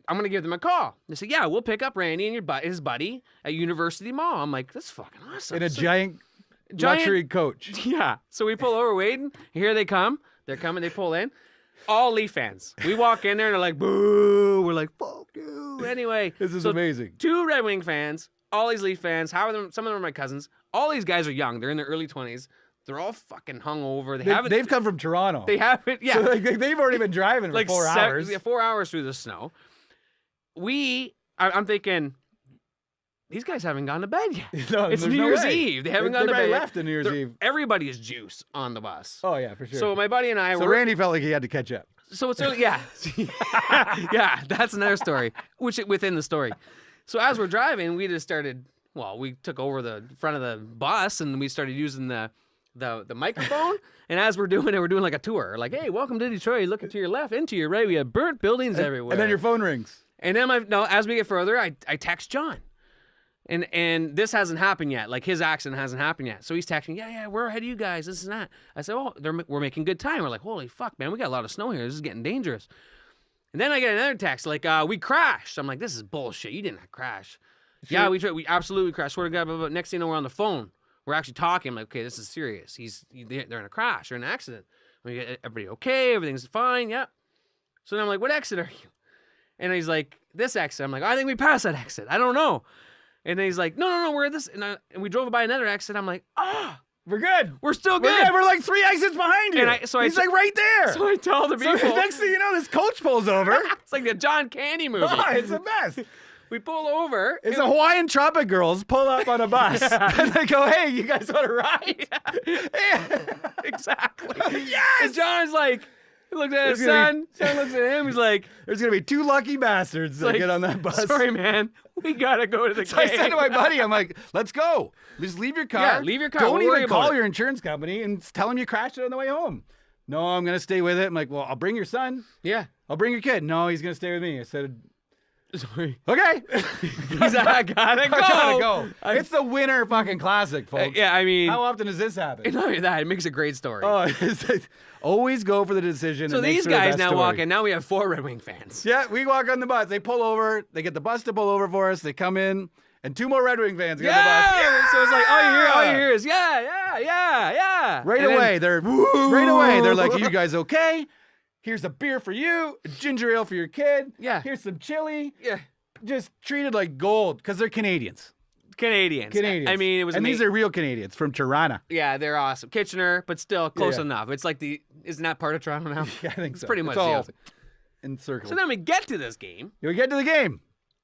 S2: I'm going to give them a call. They said, yeah, we'll pick up Randy and his buddy at University Mall. I'm like, that's fucking awesome.
S3: In a giant luxury coach.
S2: Yeah. So we pull over, waiting. Here they come. They're coming. They pull in. All Leaf fans. We walk in there and they're like, boo. We're like, fuck you. Anyway.
S3: This is amazing.
S2: 2 Red Wing fans. All these Leaf fans. Some of them are my cousins. All these guys are young. They're in their early 20s. They're all fucking hungover.
S3: They've come from Toronto.
S2: They haven't. Yeah.
S3: So they've already been driving for 4 hours.
S2: Yeah, 4 hours through the snow. I'm thinking, these guys haven't gone to bed yet.
S3: No,
S2: it's
S3: there's
S2: New
S3: no
S2: Year's
S3: way.
S2: Eve. They haven't gone to
S3: They
S2: bed.
S3: left on New Year's Eve.
S2: Everybody is juice on the bus.
S3: Oh, yeah, for sure.
S2: So my buddy and I
S3: So
S2: were.
S3: Randy felt like he had to catch up.
S2: So it's early. Yeah. Yeah, that's another story, within the story. So as we're driving, we just started. Well, we took over the front of the bus and we started using the microphone. And as we're doing it, we're doing like a tour. Like, hey, welcome to Detroit. Look to your left and to your right. We have burnt buildings everywhere.
S3: And then your phone rings.
S2: And then as we get further, I text John. And this hasn't happened yet. Like his accent hasn't happened yet. So he's texting, yeah, we're ahead of you guys. This and that. I said, oh, we're making good time. We're like, holy fuck, man, we got a lot of snow here. This is getting dangerous. And then I get another text like, we crashed. I'm like, this is bullshit. You didn't crash. Sure. Yeah, we absolutely crashed. Swear to God. But next thing you know, we're on the phone. We're actually talking. I'm like, okay, this is serious. They're in a crash or an accident. We get everybody okay. Everything's fine. Yeah. So then I'm like, what exit are you? And he's like, this exit. I'm like, I think we passed that exit. I don't know. And then he's like, no, we're at this. And we drove by another exit. I'm like,
S3: we're good.
S2: We're still good.
S3: We're like 3 exits behind you.
S2: And
S3: he's like right there.
S2: So I tell the people.
S3: So next thing you know, this coach pulls over.
S2: It's like the John Candy movie.
S3: Oh, it's the best.
S2: We pull over.
S3: It's the Hawaiian Tropic Girls pull up on a bus. And they go, hey, you guys want to ride?
S2: Yeah. Exactly.
S3: Yes.
S2: And John's like, He looked at his son. Son looks at him. He's like,
S3: there's going to be 2 lucky bastards that get on that bus.
S2: Sorry, man. We got to go to the
S3: So
S2: game.
S3: I said to my buddy, I'm like, let's go. Just leave your car.
S2: Yeah, leave your car.
S3: Don't
S2: We'll worry
S3: even
S2: about
S3: call
S2: it.
S3: your insurance company and tell them you crashed it on the way home. No, I'm going to stay with it. I'm like, well, I'll bring your son.
S2: Yeah.
S3: I'll bring your kid. No, he's going to stay with me. I said,
S2: Sorry.
S3: okay.
S2: He's like, I gotta go.
S3: I gotta go. It's the winter fucking classic, folks.
S2: Yeah, I mean,
S3: How often does this happen?
S2: not only that, it makes a great story.
S3: Oh, always go for the decision.
S2: So
S3: and make
S2: these
S3: for the
S2: guys
S3: best
S2: now
S3: story.
S2: walk in. Now we have 4 Red Wing fans.
S3: Yeah, we walk on the bus. They pull over. They get the bus to pull over for us. They come in, and 2 more Red Wing fans get on the bus.
S2: Yeah. So it's like all you hear is yeah.
S3: Right
S2: And
S3: away,
S2: then,
S3: they're like, "Are you guys okay? Here's a beer for you, a ginger ale for your kid.
S2: Yeah.
S3: Here's some chili.
S2: yeah,
S3: Just treated like gold because they're Canadians.
S2: Canadians.
S3: Canadians.
S2: I mean, it was
S3: and these
S2: amazing.
S3: are real Canadians from Toronto.
S2: Yeah, they're awesome. Kitchener, but still close
S3: Yeah.
S2: enough. It's like isn't that part of Toronto now?
S3: Yeah, I think
S2: It's
S3: so.
S2: pretty much
S3: It's
S2: the
S3: all
S2: opposite.
S3: encircled.
S2: So then we get to this game,
S3: we get to the game.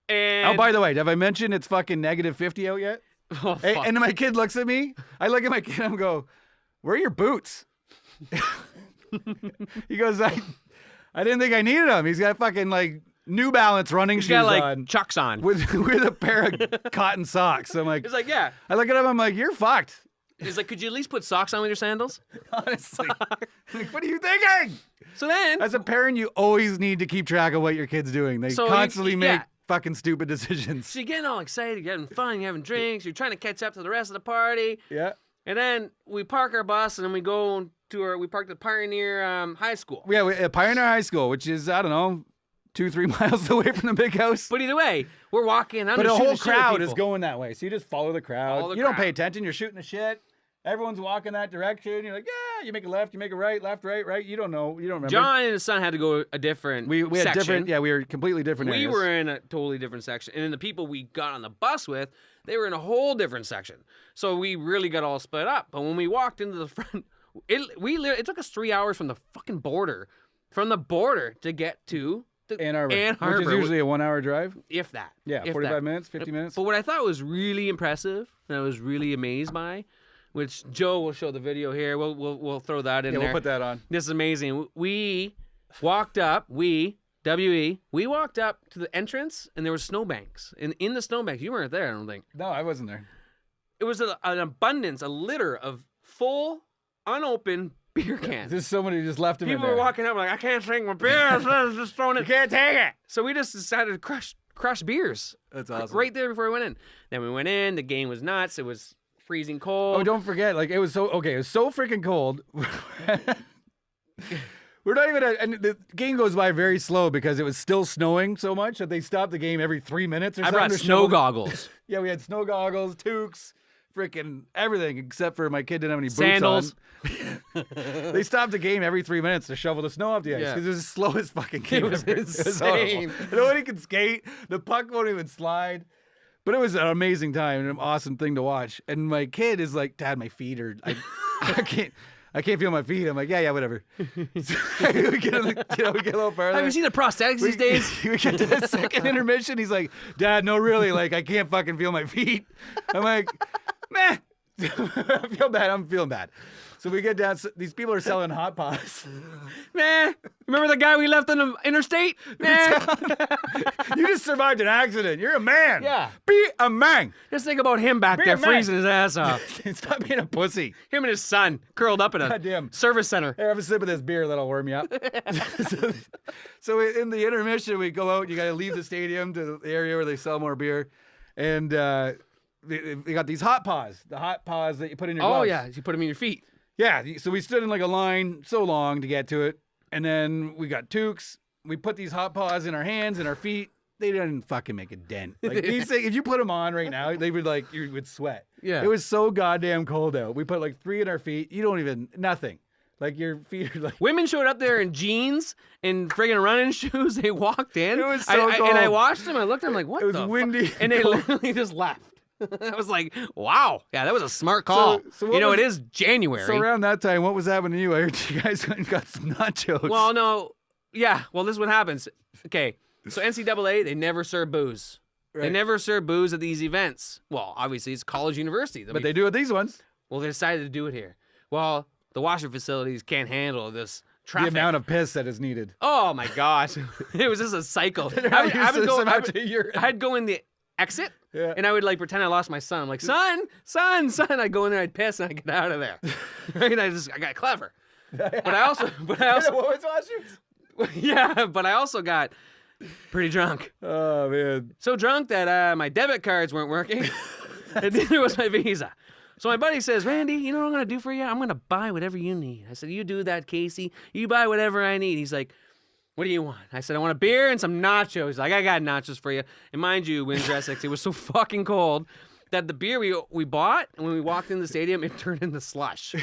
S2: and
S3: Oh, by the way, have I mentioned it's fucking -50 out yet?
S2: oh,
S3: Hey,
S2: fuck.
S3: and my kid looks at me. I look at my kid and I go, "Where are your boots?" He goes, I didn't think I needed them. He's got fucking like New Balance running
S2: he's
S3: shoes
S2: got like
S3: on
S2: Chucks on.
S3: with a pair of cotton socks. I'm like,
S2: He's like, yeah.
S3: I look at him. I'm like, "You're fucked."
S2: He's like, could you at least put socks on with your sandals?
S3: Honestly, like, what are you thinking?
S2: So then,
S3: As a parent, you always need to keep track of what your kid's doing. They
S2: So
S3: constantly make
S2: yeah.
S3: fucking stupid decisions.
S2: so you're getting all excited, you're having fun, you're having drinks, you're trying to catch up to the rest of the party.
S3: Yeah.
S2: And then we park our bus and then we go to we parked at Pioneer High School.
S3: Yeah, at Pioneer High School, which is, I don't know, 2-3 miles away from the big house.
S2: But either way, we're walking. I'm
S3: But
S2: just
S3: the whole
S2: shooting the shit with
S3: crowd is
S2: people.
S3: going that way. So you just follow the crowd.
S2: Follow the
S3: You don't pay
S2: crowd.
S3: attention. You're shooting the shit. Everyone's walking that direction. You're like, yeah, you make a left, you make a right, left, right, right. You don't know. You don't remember.
S2: John and his son had to go a different
S3: we had
S2: section.
S3: different, yeah, we were completely different
S2: We
S3: areas.
S2: were in a totally different section. And then the people we got on the bus with, they were in a whole different section. So we really got all split up. But when we walked into the front, it took us 3 hours from the fucking border, to get to
S3: Ann Arbor,
S2: Ann
S3: which
S2: Arbor,
S3: is usually a 1-hour drive.
S2: if that.
S3: Yeah,
S2: if
S3: 45
S2: that.
S3: minutes, 50 minutes.
S2: But what I thought was really impressive, and I was really amazed by, which Joe will show the video here. We'll throw that in
S3: Yeah,
S2: there.
S3: we'll put that on.
S2: This is amazing. We walked up. We walked up to the entrance, and there were snowbanks. And in the snowbanks, you weren't there, I don't think.
S3: No, I wasn't there.
S2: It was an abundance, a litter of full, unopened beer cans.
S3: There's somebody who just left him in
S2: People
S3: there.
S2: were walking up like, I can't drink my beer. I'm just throwing it.
S3: You can't take it.
S2: So we just decided to crush beers.
S3: That's awesome.
S2: Right there before we went in. Then we went in. The game was nuts. It was freezing cold.
S3: Oh, don't forget, like, it was so freaking cold. We're not even and the game goes by very slow because it was still snowing so much that they stopped the game every 3 minutes or
S2: I
S3: something.
S2: brought
S3: to
S2: snow
S3: show-
S2: goggles.
S3: Yeah, we had snow goggles, toques, freaking everything except for my kid didn't have any boots
S2: Sandals.
S3: on. They stopped the game every 3 minutes to shovel the snow off the ice
S2: Yeah.
S3: because it was the slowest fucking game.
S2: It was
S3: ever.
S2: insane.
S3: horrible. Nobody could skate. The puck won't even slide. But it was an amazing time and an awesome thing to watch. And my kid is like, "Dad, my feet are I can't feel my feet." I'm like, yeah, whatever. So we get a little further.
S2: Have you seen the prosthetics these days?
S3: We get to the second intermission. He's like, "Dad, no, really, like, I can't fucking feel my feet." I'm like, meh. I feel bad. I'm feeling bad. So we get down. These people are selling hot pots.
S2: Man, remember the guy we left on the interstate? Man,
S3: You just survived an accident. You're a man.
S2: Yeah.
S3: Be a man.
S2: just think about him back
S3: Be
S2: there
S3: a man.
S2: freezing his ass off.
S3: Stop being a pussy.
S2: Him and his son curled up in a
S3: Goddamn.
S2: service center.
S3: Here, have a sip of this beer. That'll warm you up. so in the intermission, we go out. You got to leave the stadium to the area where they sell more beer. And they got these hot paws. The hot paws that you put in your
S2: Oh,
S3: gloves.
S2: yeah. You put him in your feet.
S3: Yeah, so we stood in like a line so long to get to it. And then we got toques. We put these hot paws in our hands and our feet. They didn't fucking make a dent. Like these things, if you put them on right now, they would like, you would sweat.
S2: Yeah.
S3: It was so goddamn cold out. We put like 3 in our feet. You don't even, nothing. Like your feet are like,
S2: Women showed up there in jeans and friggin' running shoes. They walked in.
S3: It was so
S2: And I
S3: cold.
S2: watched them. I looked at them like, what
S3: It was
S2: the
S3: windy
S2: fuck? And they literally just left. I was like, wow. Yeah, that was a smart call.
S3: So what
S2: you know,
S3: was-
S2: it is January.
S3: so around that time, what was happening to you? I heard you guys went and got some nachos.
S2: Well, no. Yeah, well, this is what happens. Okay, so NCAA, they never serve booze. They
S3: Right.
S2: never serve booze at these events. Well, obviously, it's college university.
S3: But they do with these ones.
S2: Well, they decided to do it here. Well, the washer facilities can't handle this traffic.
S3: The amount of piss that is needed.
S2: Oh my gosh, it was just a cycle. I'd go in the exit, and I would like pretend I lost my son. I'm like, son. I'd go in there, I'd piss, and I'd get out of there. Right? I got clever. But I also,
S3: What was last year?
S2: yeah, but I also got pretty drunk.
S3: Oh man.
S2: So drunk that my debit cards weren't working, and neither was my Visa. So my buddy says, Randy, you know what I'm going to do for you? I'm going to buy whatever you need. I said, you do that, Casey. You buy whatever I need. He's like, what do you want? I said, I want a beer and some nachos. He's like, I got nachos for you. And mind you, Windsor, Essex, it was so fucking cold that the beer we bought, and when we walked in the stadium, it turned into slush.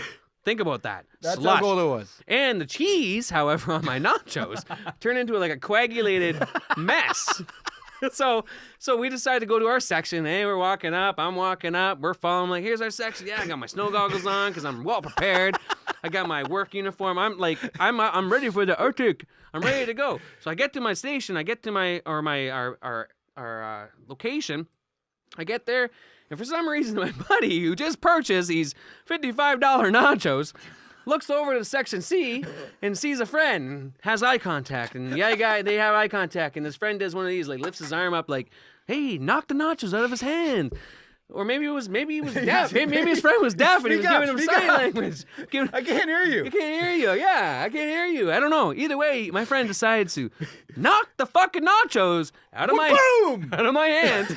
S2: Think about that.
S3: That's
S2: slush.
S3: how cold it was.
S2: And the cheese, however, on my nachos turned into like a coagulated mess. So we decided to go to our section. Hey, we're walking up. I'm walking up. We're following. I'm like, here's our section. Yeah, I got my snow goggles on because I'm well prepared. I got my work uniform. I'm ready for the Arctic. I'm ready to go. So I get to my station. I get to our location. I get there, and for some reason, my buddy who just purchased these $55 nachos looks over to section C and sees a friend and has eye contact. And the other guy, they have eye contact, and his friend does one of these, like lifts his arm up, like, "Hey, knock the nachos out of his hand." Or maybe he was deaf. Maybe his friend was deaf and he was giving him sign language.
S3: I can't hear you.
S2: I can't hear you. Yeah, I can't hear you. I don't know. Either way, my friend decides to knock the fucking nachos out of my hand.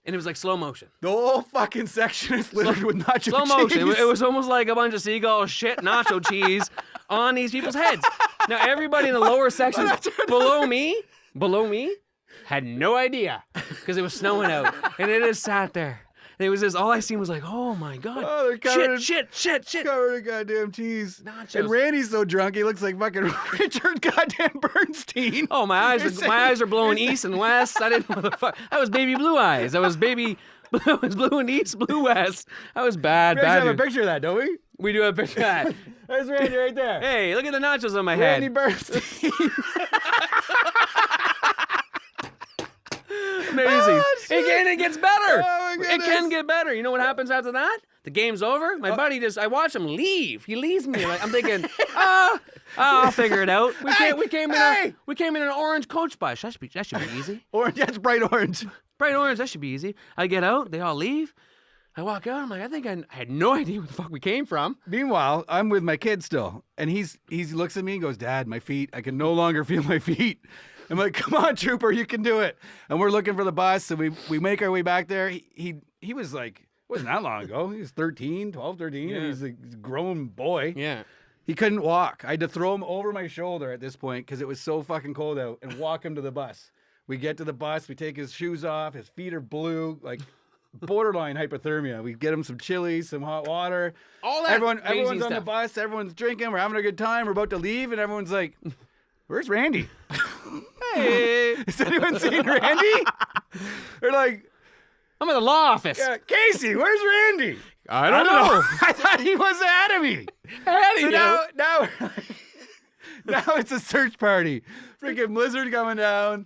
S2: And it was like slow motion.
S3: The whole fucking section is littered with nacho
S2: Slow
S3: cheese.
S2: motion. It was almost like a bunch of seagull shit nacho cheese on these people's heads. Now everybody in the lower section below me had no idea because it was snowing out, and it just sat there. And it was just, all I seen was like, oh my God.
S3: Oh, they're covered
S2: shit.
S3: covered in goddamn cheese.
S2: Nachos.
S3: And Randy's so drunk, he looks like fucking Richard goddamn Bernstein.
S2: Oh, my eyes are blowing east and west. I didn't know what the fuck. That was baby blue eyes. That was blue and east, blue west. That was bad.
S3: We actually have a picture of that, don't we?
S2: We do have a picture of that.
S3: There's Randy right there.
S2: Hey, look at the nachos on my
S3: Randy
S2: head.
S3: Bernstein.
S2: Amazing.
S3: Oh, shit.
S2: It gets better.
S3: Oh, my
S2: It
S3: goodness.
S2: can get better. You know what happens after that? The game's over. My buddy I watch him leave. He leaves me. Like, I'm thinking, I'll figure it out. We came in an orange coach bus. That should be easy.
S3: Orange, that's bright orange.
S2: Bright orange, that should be easy. I get out, they all leave. I walk out, I'm like, I think I had no idea where the fuck we came from.
S3: Meanwhile, I'm with my kid still, and he looks at me and goes, "Dad, my feet. I can no longer feel my feet." I'm like, "Come on, trooper, you can do it." And we're looking for the bus, and we make our way back there. He was like, it wasn't that long ago. He was 13,
S2: Yeah.
S3: and he's a grown boy.
S2: Yeah.
S3: He couldn't walk. I had to throw him over my shoulder at this point because it was so fucking cold out and walk him to the bus. We get to the bus. We take his shoes off. His feet are blue, like borderline hypothermia. We get him some chili, some hot water.
S2: All that
S3: Everyone's on
S2: stuff.
S3: the bus. Everyone's drinking. We're having a good time. We're about to leave, and everyone's like, "Where's Randy?"
S2: Hey,
S3: Has anyone seen Randy? They're like,
S2: I'm at the law office.
S3: "Yeah, Casey, where's Randy?"
S2: I don't know.
S3: I thought he was ahead of me. So now it's a search party. Freaking blizzard coming down.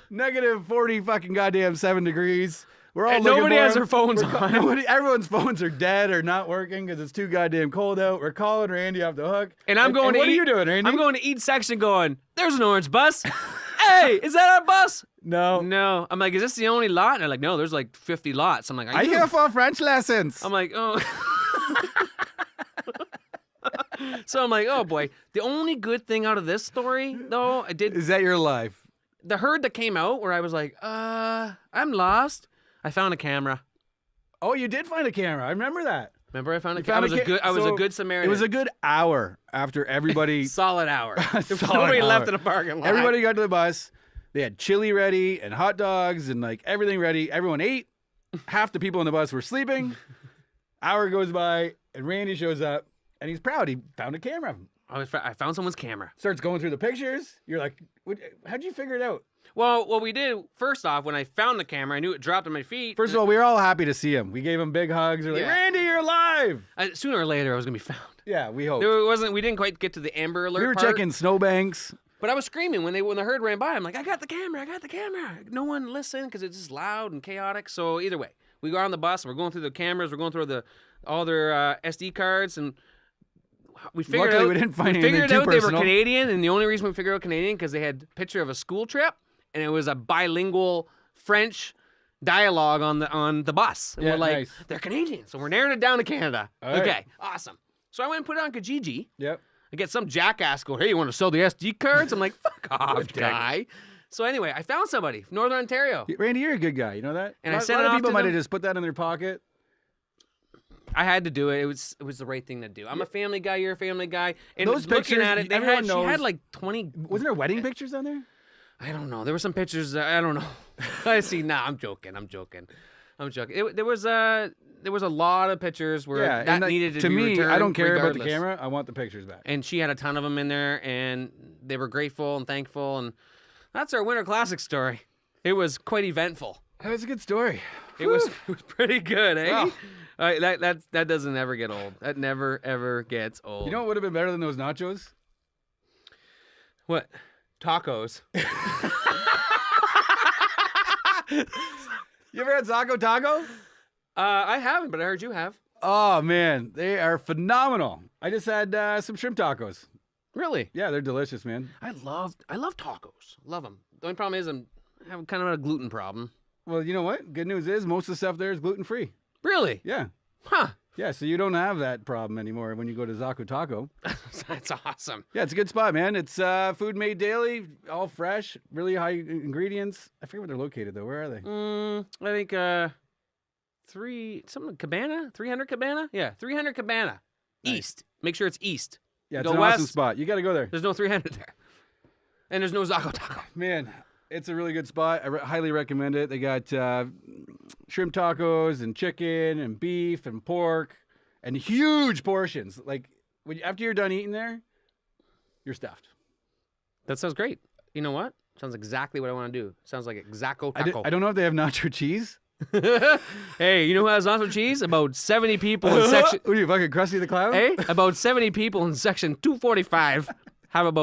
S3: Negative 40 fucking goddamn 7 degrees. We're all
S2: And
S3: looking
S2: nobody
S3: for
S2: has
S3: him.
S2: their phones on.
S3: Everyone's phones are dead or not working because it's too goddamn cold out. We're calling Randy off the hook.
S2: And I'm going to
S3: what
S2: eat.
S3: are you doing, Randy?
S2: I'm going to each section going, there's an orange bus. Hey, is that our bus?
S3: No.
S2: No. I'm like, is this the only lot? And they're like, no, there's like 50 lots. I'm like,
S3: I here for French lessons.
S2: I'm like, oh. So I'm like, oh boy. The only good thing out of this story, though,
S3: Is that your life?
S2: the herd that came out where I was like, I'm lost. I found a camera.
S3: Oh, you did find a camera. I remember that.
S2: Remember, I found a
S3: You found
S2: camera. I was a good Samaritan.
S3: It was a good hour after everybody
S2: solid hour. There was
S3: Solid
S2: nobody
S3: hour.
S2: left in the parking lot.
S3: Everybody got to the bus. They had chili ready and hot dogs and like everything ready. Everyone ate. Half the people on the bus were sleeping. Hour goes by and Randy shows up and he's proud. He found a camera.
S2: I found someone's camera.
S3: Starts going through the pictures. You're like, how'd you figure it out?
S2: Well, what we did, first off, when I found the camera, I knew it dropped on my feet.
S3: First of all, we were all happy to see him. We gave him big hugs. We're like,
S2: Yeah.
S3: Randy, you're alive.
S2: Sooner or later, I was going to be found.
S3: Yeah, we hope.
S2: We didn't quite get to the Amber Alert
S3: We were
S2: part.
S3: checking snowbanks.
S2: But I was screaming when the herd ran by. I'm like, I got the camera. No one listened because it's just loud and chaotic. So either way, we go on the bus. And we're going through the cameras. We're going through all their SD cards. And we figured
S3: Luckily,
S2: out
S3: we didn't find
S2: we
S3: anything
S2: figured
S3: too
S2: out they were
S3: personal.
S2: Canadian, and the only reason we figured out Canadian because they had a picture of a school trip, and it was a bilingual French dialogue on the bus. And
S3: Yeah,
S2: we're like,
S3: nice.
S2: they're Canadian, so we're narrowing it down to Canada.
S3: All right.
S2: Okay, awesome. So I went and put it on Kijiji.
S3: Yep.
S2: I get some jackass go, hey, you want to sell the SD cards? I'm like, fuck off,
S3: dick.
S2: guy. So anyway, I found somebody, Northern Ontario.
S3: Randy, you're a good guy. You know that?
S2: And I
S3: a
S2: sent
S3: lot
S2: it
S3: of
S2: off
S3: people
S2: to
S3: might
S2: them.
S3: have just put that in their pocket.
S2: I had to do it. It was the right thing to do. I'm a family guy. You're a family guy. And
S3: Those
S2: looking
S3: pictures,
S2: at it,
S3: everyone
S2: she had
S3: knows-
S2: like 20.
S3: Wasn't there wedding pictures on there?
S2: I don't know. There were some pictures. I don't know. I see. Nah, I'm joking. There was a lot of pictures where
S3: Yeah,
S2: that
S3: and like,
S2: needed to
S3: to
S2: be
S3: me,
S2: returned.
S3: I don't care about the
S2: regardless.
S3: camera. I want the pictures back.
S2: And she had a ton of them in there, and they were grateful and thankful. And that's our Winter Classic story. It was quite eventful.
S3: That was a good story.
S2: It was pretty good, eh?
S3: Wow.
S2: That doesn't ever get old. That never ever gets old.
S3: You know what would have been better than those nachos?
S2: what? Tacos.
S3: You ever had Zaco Taco?
S2: I haven't, but I heard you have.
S3: Oh man, they are phenomenal. I just had some shrimp tacos.
S2: Really?
S3: Yeah, they're delicious, man.
S2: I love tacos. Love them. The only problem is I have kind of a gluten problem.
S3: Well, you know what? Good news is most of the stuff there is gluten free.
S2: Really?
S3: Yeah.
S2: Huh.
S3: Yeah, so you don't have that problem anymore when you go to Zaco Taco.
S2: That's awesome.
S3: Yeah, it's a good spot, man. It's food made daily, all fresh, really high ingredients. I forget where they're located though. Where are they?
S2: I think 300 Cabana? Yeah, 300 Cabana.
S3: Nice.
S2: East. Make sure it's east.
S3: Yeah, it's
S2: Go
S3: an awesome
S2: west.
S3: spot. You got to go there.
S2: There's no 300 there. And there's no Zaco Taco.
S3: Man, it's a really good spot. I highly recommend it. They got shrimp tacos and chicken and beef and pork and huge portions. Like after you're done eating there, you're stuffed.
S2: That sounds great. You know what? Sounds exactly what I want to do. Sounds like Zaco Taco.
S3: I don't know if they have nacho cheese.
S2: Hey, you know who has nacho cheese? About 70 people in section.
S3: What are you, fucking Krusty the Clown?
S2: Hey, about 70 people in section 245 have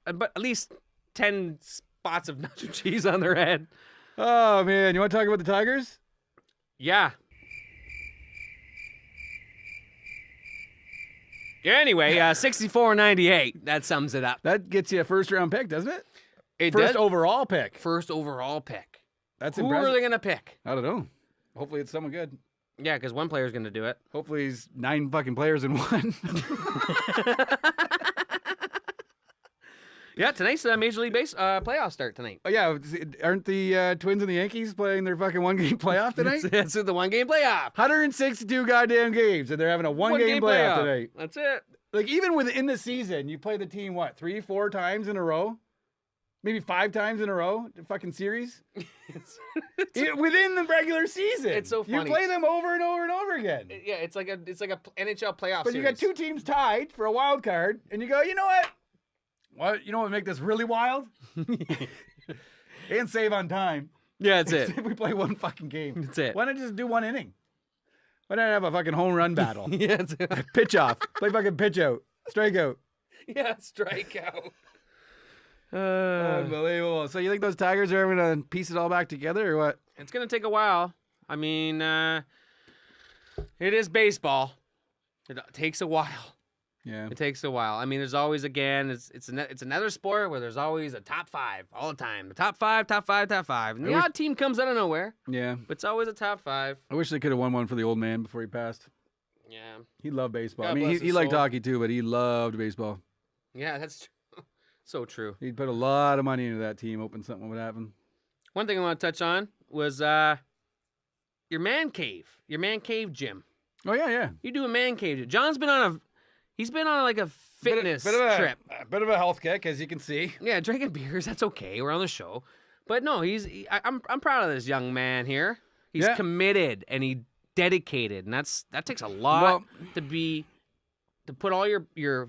S2: at least 10 spots of nacho cheese on their head.
S3: Oh, man. You want to talk about the Tigers?
S2: Yeah. Anyway, 64-98. That sums it up.
S3: That gets you a first round pick, doesn't it?
S2: It
S3: First
S2: does-
S3: overall pick.
S2: First overall pick.
S3: That's
S2: Who
S3: impressive.
S2: are they going to pick?
S3: I don't know. Hopefully it's someone good.
S2: Yeah, because one player's going to do it.
S3: Hopefully he's 9 fucking players in one.
S2: Yeah, tonight's Major League Base playoff start tonight.
S3: Oh, yeah. Aren't the Twins and the Yankees playing their fucking one-game playoff tonight?
S2: That's the one-game playoff.
S3: 162 goddamn games, and they're having a one-game playoff tonight.
S2: That's it.
S3: Like, even within the season, you play the team, what, 3-4 times in a row? Maybe 5 times in a row? The fucking series? Within the regular season.
S2: It's so funny.
S3: You play them over and over and over again.
S2: Yeah, it's like a NHL playoff
S3: But
S2: series.
S3: you got 2 teams tied for a wild card, and you go, you know what? What? You know what would make this really wild? And save on time.
S2: Yeah, that's it.
S3: If we play one fucking game.
S2: That's it.
S3: Why not just do one inning? Why not have a fucking home run battle?
S2: Yeah, that's it.
S3: Pitch off. Play fucking pitch out. Strike out.
S2: Yeah, strikeout.
S3: Unbelievable. So you think those Tigers are ever going to piece it all back together or what?
S2: It's going to take a while. I mean, it is baseball. It takes a while.
S3: Yeah.
S2: It takes a while. I mean, there's always, again, it's another sport where there's always a top 5 all the time. The top 5. And the odd team comes out of nowhere,
S3: Yeah.
S2: but it's always a top 5.
S3: I wish they could have won one for the old man before he passed.
S2: Yeah.
S3: He loved baseball.
S2: God
S3: I mean,
S2: bless
S3: he
S2: his
S3: liked
S2: soul.
S3: hockey too, but he loved baseball.
S2: Yeah, that's true. So true.
S3: He'd put a lot of money into that team, hoping something would happen.
S2: One thing I want to touch on was your man cave gym.
S3: Oh, yeah.
S2: You do a man cave. John's been on like a fitness trip.
S3: A bit of a health kick, as you can see.
S2: Yeah, drinking beers, that's okay. We're on the show. But no, I'm proud of this young man here. He's
S3: Yeah.
S2: committed and he dedicated, and that takes a lot to put all your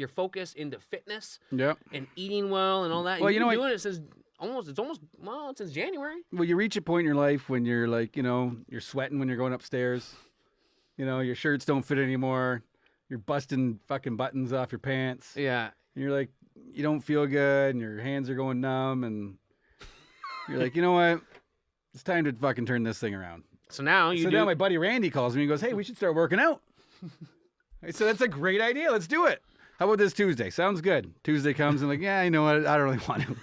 S2: focus into fitness
S3: Yeah.
S2: and eating well and all that.
S3: Well,
S2: You've
S3: you know
S2: been
S3: what-
S2: doing it since January.
S3: Well, you reach a point in your life when you're like, you're sweating when you're going upstairs. Your shirts don't fit anymore. You're busting fucking buttons off your pants.
S2: Yeah.
S3: And you're like, you don't feel good, and your hands are going numb, and you're like, you know what? It's time to fucking turn this thing around.
S2: So now
S3: Now my buddy Randy calls me and goes, hey, we should start working out. I said, that's a great idea. Let's do it. How about this Tuesday? Sounds good. Tuesday comes and like, yeah, you know what? I don't really want to.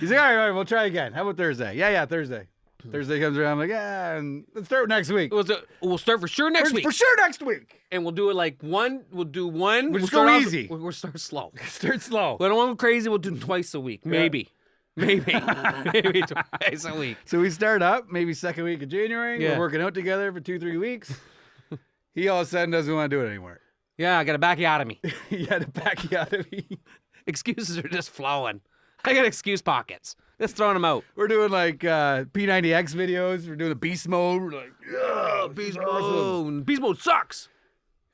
S3: He's like, all right, we'll try again. How about Thursday? Yeah, Thursday. Thursday comes around, I'm like, yeah, and let's start next week.
S2: We'll start for sure next week.
S3: For sure next week.
S2: And we'll do it like one. We'll do one.
S3: We'll just go easy.
S2: We'll start slow.
S3: Start slow.
S2: We don't want to go crazy. We'll do twice a week. Maybe. Maybe twice a week.
S3: So we start up maybe second week of January.
S2: Yeah.
S3: We're working out together for 2-3 weeks. He all of a sudden doesn't want to do it anymore.
S2: Yeah, I got a bacchiotomy.
S3: He had a bacchiotomy.
S2: Excuses are just flowing. I got excuse pockets. Just throwing them out.
S3: We're doing like P90X videos. We're doing the beast mode. We're like, yeah,
S2: Beast
S3: awesome.
S2: mode. Beast mode sucks.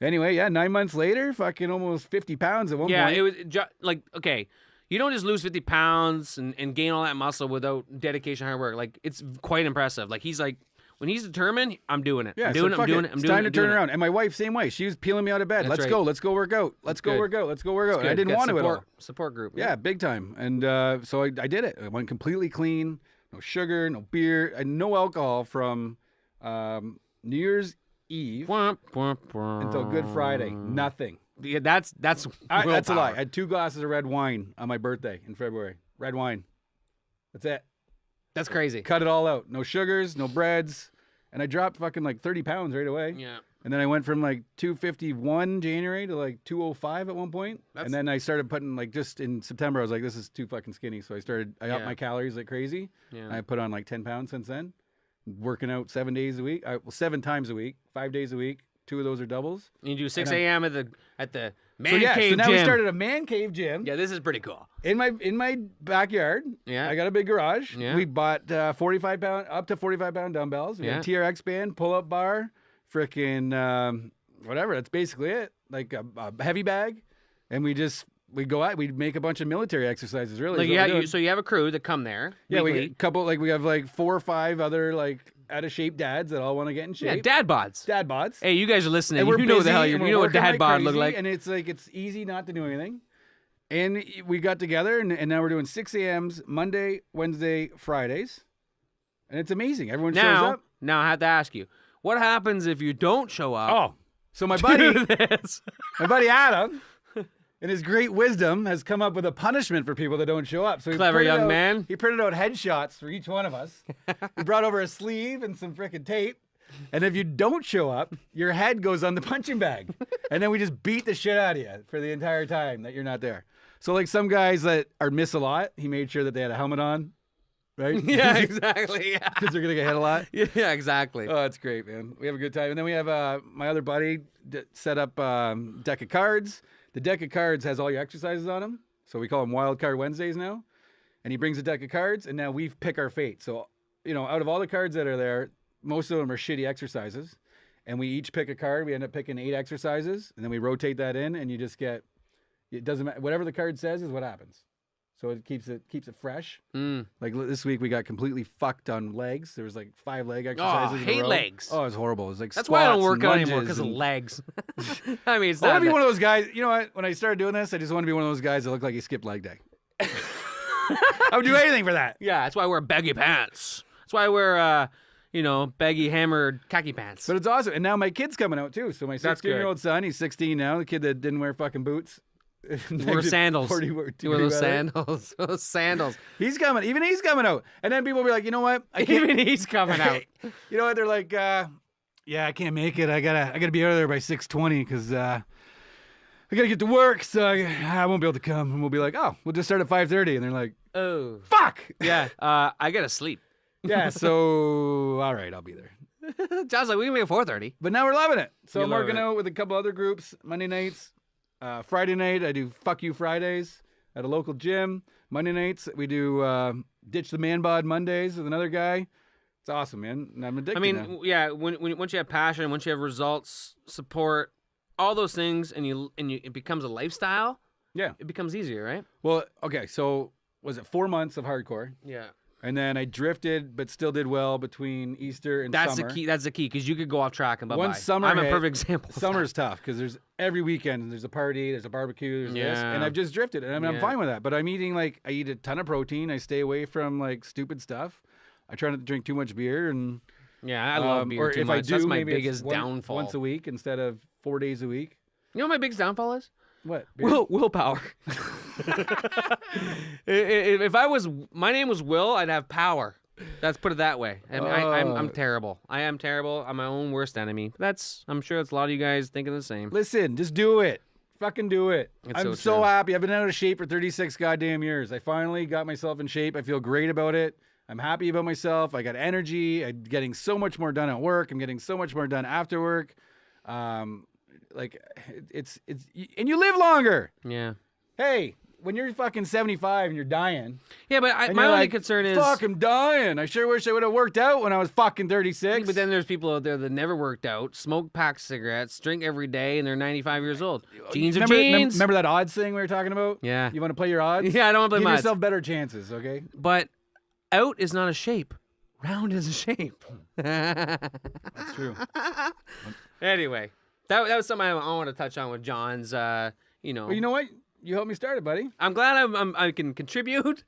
S3: Anyway, yeah, 9 months later, fucking almost 50 pounds at one point.
S2: Yeah, it was like, okay, you don't just lose 50 pounds and gain all that muscle without dedication, hard work. Like, it's quite impressive. Like, he's like, when he's determined, I'm doing it.
S3: Yeah,
S2: I'm doing
S3: so
S2: it. I'm doing
S3: it.
S2: it.
S3: It's time to turn around. And my wife, same way. She was peeling me out of bed.
S2: That's
S3: Let's
S2: right.
S3: go. Let's go work out. Let's go work out. Let's go work out. And I didn't want to at all.
S2: Support group.
S3: Yeah, big time. And so I did it. I went completely clean. No sugar, no beer, and no alcohol from New Year's Eve until Good Friday. Nothing.
S2: Yeah, that's
S3: That's a lie. I had 2 glasses of red wine on my birthday in February. Red wine. That's it.
S2: That's crazy.
S3: Cut it all out. No sugars, no breads. And I dropped fucking like 30 pounds right away.
S2: Yeah.
S3: And then I went from like 251 January to like 205 at one point. And then I started putting like just in September, I was like, this is too fucking skinny. So I upped my calories like crazy. Yeah. And I put on like 10 pounds since then. Working out 7 days a week. 7 times a week, 5 days a week. 2 of those are doubles.
S2: You do 6 a.m. at the man
S3: So
S2: cave
S3: now
S2: gym.
S3: we started a man cave gym.
S2: Yeah, this is pretty cool.
S3: In my backyard.
S2: Yeah.
S3: I got a big garage.
S2: Yeah.
S3: We bought up to 45 pound dumbbells. We got a TRX band, pull-up bar, frickin' whatever. That's basically it. Like a heavy bag. And we go out, we make a bunch of military exercises, really.
S2: Like so you have a crew that come there.
S3: Yeah,
S2: weekly.
S3: we have like 4 or 5 other like out of shape dads that all want to get in shape.
S2: Yeah, dad bods.
S3: Dad bods.
S2: Hey, you guys are listening.
S3: And we're
S2: you know
S3: busy,
S2: the hell
S3: and
S2: you
S3: we're
S2: know what
S3: working
S2: dad
S3: like
S2: bod look
S3: crazy,
S2: like.
S3: And it's easy not to do anything. And we got together, and now we're doing 6 a.m.s Monday, Wednesday, Fridays. And it's amazing. Everyone shows up.
S2: Now I have to ask you, what happens if you don't show up?
S3: Oh, so my buddy,
S2: this?
S3: my buddy Adam, in his great wisdom, has come up with a punishment for people that don't show up. So
S2: Clever young man.
S3: He printed out headshots for each one of us. He brought over a sleeve and some frickin' tape. And if you don't show up, your head goes on the punching bag. And then we just beat the shit out of you for the entire time that you're not there. So like some guys that are miss a lot, he made sure that they had a helmet on. Right?
S2: Yeah, exactly. Yeah.
S3: Because they're going to get hit a lot.
S2: Yeah, exactly.
S3: Oh, it's great, man. We have a good time. And then we have my other buddy set up deck of cards. The deck of cards has all your exercises on them. So we call them Wild Card Wednesdays now. And he brings a deck of cards, and now we pick our fate. So, out of all the cards that are there, most of them are shitty exercises. And we each pick a card. We end up picking 8 exercises. And then we rotate that in, and you just get, it doesn't matter. Whatever the card says is what happens. So it keeps it fresh. Like this week, we got completely fucked on legs. There was like 5 leg exercises.
S2: Oh,
S3: in a
S2: hate
S3: row.
S2: legs.
S3: Oh, it was horrible. It was like
S2: That's why I don't
S3: squats
S2: work
S3: and
S2: out anymore,
S3: lunges
S2: because of
S3: and-
S2: legs. I mean, it's
S3: I want
S2: not
S3: to be one of those guys. You know what? When I started doing this, I just want to be one of those guys that look like he skipped leg day. I would do anything for that.
S2: Yeah, that's why I wear baggy pants. That's why I wear, baggy hammered khaki pants.
S3: But it's awesome. And now my kid's coming out too. So my
S2: That's good.
S3: 16-year-old son, he's 16 now. The kid that didn't wear fucking boots.
S2: Wear sandals.
S3: You
S2: You wear those sandals. Those sandals.
S3: He's coming. Even he's coming out. And then people will be like, you know what? I can't.
S2: Even he's coming out.
S3: You know what? They're like, yeah, I can't make it. I gotta be out of there by 6:20 because I gotta get to work. So I won't be able to come. And we'll be like, oh, we'll just start at 5:30. And they're like,
S2: Oh.
S3: fuck.
S2: Yeah. I gotta sleep.
S3: Yeah. So all right, I'll be there.
S2: John's like, we can make it 4:30.
S3: But now we're loving it. So
S2: You're
S3: I'm working
S2: loving it.
S3: out with a couple other groups Monday nights. Friday night, I do Fuck You Fridays at a local gym. Monday nights, we do Ditch the Man Bod Mondays with another guy. It's awesome, man. And I'm addicted
S2: I mean,
S3: now.
S2: yeah. When once you have passion, once you have results, support, all those things, and it becomes a lifestyle.
S3: Yeah.
S2: It becomes easier, right?
S3: Well, okay, so was it 4 months of hardcore?
S2: Yeah.
S3: And then I drifted, but still did well between Easter and
S2: That's
S3: summer.
S2: the key. That's the key, because you could go off track and bye-bye.
S3: Once summer
S2: I'm a
S3: hit,
S2: perfect example. of
S3: Summer's tough because there's every weekend there's a party, there's a barbecue, there's this,
S2: Yeah.
S3: and I've just drifted, and I'm
S2: Yeah.
S3: fine with that. But I'm eating I eat a ton of protein. I stay away from stupid stuff. I try not to drink too much beer, and
S2: Yeah, I love beer
S3: or
S2: too
S3: if
S2: much.
S3: I do,
S2: That's my
S3: maybe it's
S2: biggest downfall.
S3: Once a week instead of 4 days a week.
S2: You know what my biggest downfall is?
S3: What? Beer?
S2: Willpower. If I was, my name was Will, I'd have power. Let's put it that way. I mean, I'm terrible. I am terrible. I'm my own worst enemy. I'm sure that's a lot of you guys thinking the same.
S3: Listen, just do it. Fucking do it.
S2: It's
S3: I'm
S2: so true.
S3: happy. I've been out of shape for 36 goddamn years. I finally got myself in shape. I feel great about it. I'm happy about myself. I got energy. I'm getting so much more done at work. I'm getting so much more done after work. Like it's and you live longer.
S2: Yeah.
S3: Hey, when you're fucking 75 and you're dying.
S2: Yeah, but
S3: and
S2: my
S3: you're
S2: only
S3: like,
S2: concern is...
S3: fuck, I'm dying. I sure wish I would have worked out when I was fucking 36.
S2: But then there's people out there that never worked out, smoke pack cigarettes, drink every day, and they're 95 years old. Jeans are jeans.
S3: Remember that odds thing we were talking about?
S2: Yeah.
S3: You want to play your odds?
S2: Yeah, I don't want to play
S3: Give
S2: my odds.
S3: yourself better chances, okay?
S2: But out is not a shape. Round is a shape.
S3: That's true.
S2: Anyway, that was something I want to touch on with John's,
S3: Well, you know what? You helped me start it, buddy.
S2: I'm glad I can contribute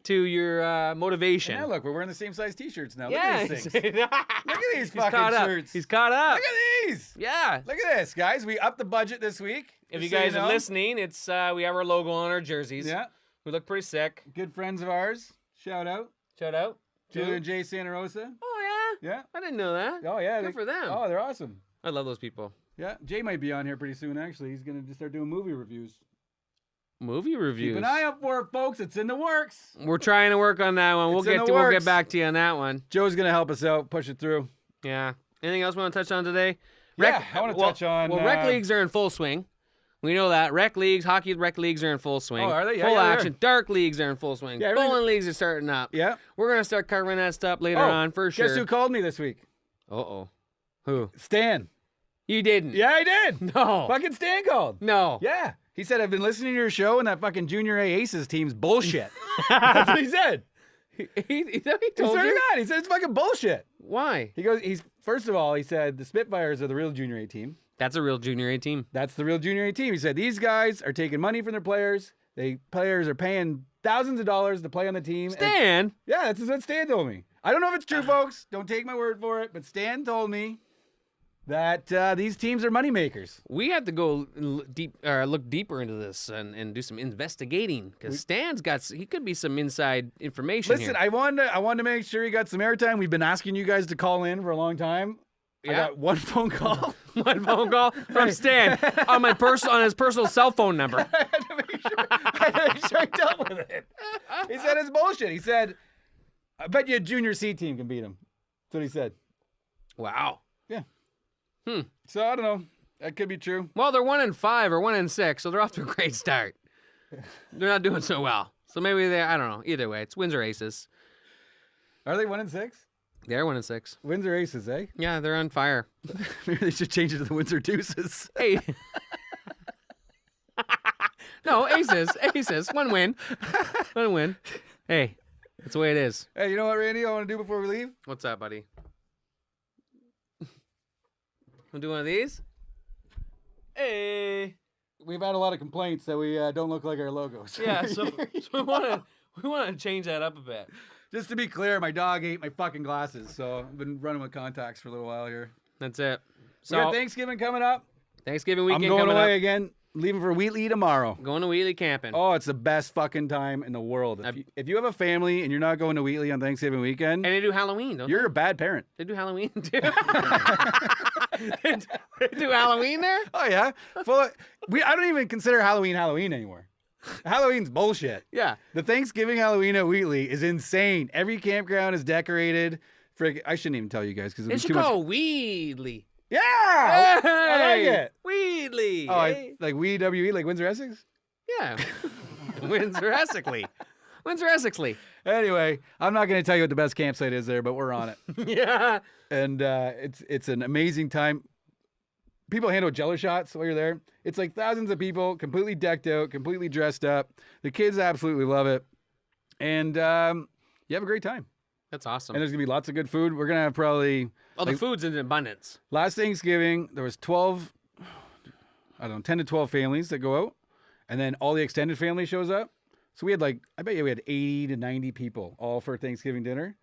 S2: to your motivation.
S3: And now look, we're wearing the same size T-shirts now.
S2: Yeah.
S3: Look at these things. Look at these fucking
S2: caught up.
S3: shirts.
S2: He's caught up.
S3: Look at these.
S2: Yeah.
S3: Look at this, guys. We upped the budget this week.
S2: If
S3: just
S2: you
S3: so
S2: guys
S3: know.
S2: are listening, it's we have our logo on our jerseys.
S3: Yeah.
S2: We look pretty sick.
S3: Good friends of ours. Shout out.
S2: Shout out.
S3: Julia and Jay Santa Rosa.
S2: Oh, yeah?
S3: Yeah.
S2: I didn't know that.
S3: Oh, yeah.
S2: Good for them.
S3: Oh, they're awesome.
S2: I love those people.
S3: Yeah. Jay might be on here pretty soon, actually. He's going to just start doing movie reviews.
S2: Movie reviews.
S3: Keep an eye out for it, folks. It's in the works.
S2: We're trying to work on that one. We'll
S3: It's in
S2: get
S3: the
S2: we'll
S3: works.
S2: get back to you on that one.
S3: Joe's going to help us out, push it through.
S2: Yeah. Anything else we want to touch on today?
S3: Yeah, I want to touch on...
S2: Well, rec leagues are in full swing. We know that. Hockey rec leagues are in full swing.
S3: Oh, are they? Yeah,
S2: full
S3: yeah, they are.
S2: action. Dark leagues are in full swing.
S3: Yeah, everything-
S2: Bowling leagues are starting up.
S3: Yeah.
S2: We're going to start covering that stuff later
S3: Oh,
S2: on for sure.
S3: Guess who called me this week?
S2: Uh-oh. Who?
S3: Stan.
S2: You didn't.
S3: Yeah, I did.
S2: No.
S3: Fucking Stan called.
S2: No.
S3: Yeah. He said, I've been listening to your show and that fucking Junior A Aces team's bullshit. That's what he said.
S2: He
S3: He
S2: told
S3: swear to
S2: you?
S3: God, he said it's fucking bullshit.
S2: Why?
S3: He goes, first of all, he said the Spitfires are the real Junior A team.
S2: That's a real Junior A team.
S3: That's the real Junior A team. He said these guys are taking money from their players. Players are paying thousands of dollars to play on the team. And-
S2: Stan?
S3: yeah, that's what Stan told me. I don't know if it's true, folks. Don't take my word for it. But Stan told me that these teams are moneymakers.
S2: We have to go look deeper into this and do some investigating because Stan's he could be some inside information
S3: Listen,
S2: here.
S3: I wanted to make sure he got some airtime. We've been asking you guys to call in for a long time. I
S2: Yeah.
S3: got one phone call.
S2: One phone call from Stan on his personal cell phone number.
S3: I had to make sure I dealt with it. He said it's bullshit. He said, I bet you a Junior C team can beat him. That's what he said.
S2: Wow.
S3: Yeah.
S2: Hmm.
S3: So I don't know. That could be true.
S2: Well, they're 1-5 or 1-6, so they're off to a great start. They're not doing so well. So maybe I don't know. Either way, it's wins or aces.
S3: Are they 1-6?
S2: They're 1-6.
S3: Wins or aces, eh?
S2: Yeah, they're on fire.
S3: Maybe they should change it to the wins or deuces.
S2: Hey. No, aces. One win. One win. Hey, that's the way it is.
S3: Hey, you know what, Randy, I want to do before we leave?
S2: What's that, buddy? Wanna do one of these? Hey.
S3: We've had a lot of complaints that we don't look like our logos.
S2: Yeah, so we wanna change that up a bit.
S3: Just to be clear, my dog ate my fucking glasses, so I've been running with contacts for a little while here.
S2: That's it.
S3: We got
S2: So
S3: Thanksgiving coming up.
S2: Thanksgiving
S3: I'm
S2: weekend
S3: going
S2: coming
S3: away
S2: up.
S3: again, leaving for Wheatley tomorrow.
S2: Going to Wheatley camping.
S3: Oh, it's the best fucking time in the world. If you have a family and you're not going to Wheatley on Thanksgiving weekend,
S2: And they do Halloween, don't
S3: you're a bad parent.
S2: they? They do Halloween too. They do Halloween there?
S3: Oh yeah, I don't even consider Halloween anymore. Halloween's bullshit.
S2: Yeah.
S3: The Thanksgiving Halloween at Wheatley is insane. Every campground is decorated. I shouldn't even tell you guys because
S2: It
S3: it's
S2: should
S3: too much.
S2: go Wheatley.
S3: Yeah, I like it.
S2: Wheatley.
S3: Oh,
S2: hey?
S3: like WE, like Windsor Essex.
S2: Yeah. Windsor Essexley. Windsor Essexley.
S3: Anyway, I'm not going to tell you what the best campsite is there, but we're on it.
S2: Yeah.
S3: And it's an amazing time. People hand out jello shots while you're there. It's like thousands of people, completely decked out, completely dressed up. The kids absolutely love it. And you have a great time.
S2: That's awesome.
S3: And there's going to be lots of good food. We're going to have probably...
S2: The food's in abundance.
S3: Last Thanksgiving, there was 10 to 12 families that go out. And then all the extended family shows up. So we had I bet you we had 80 to 90 people all for Thanksgiving dinner.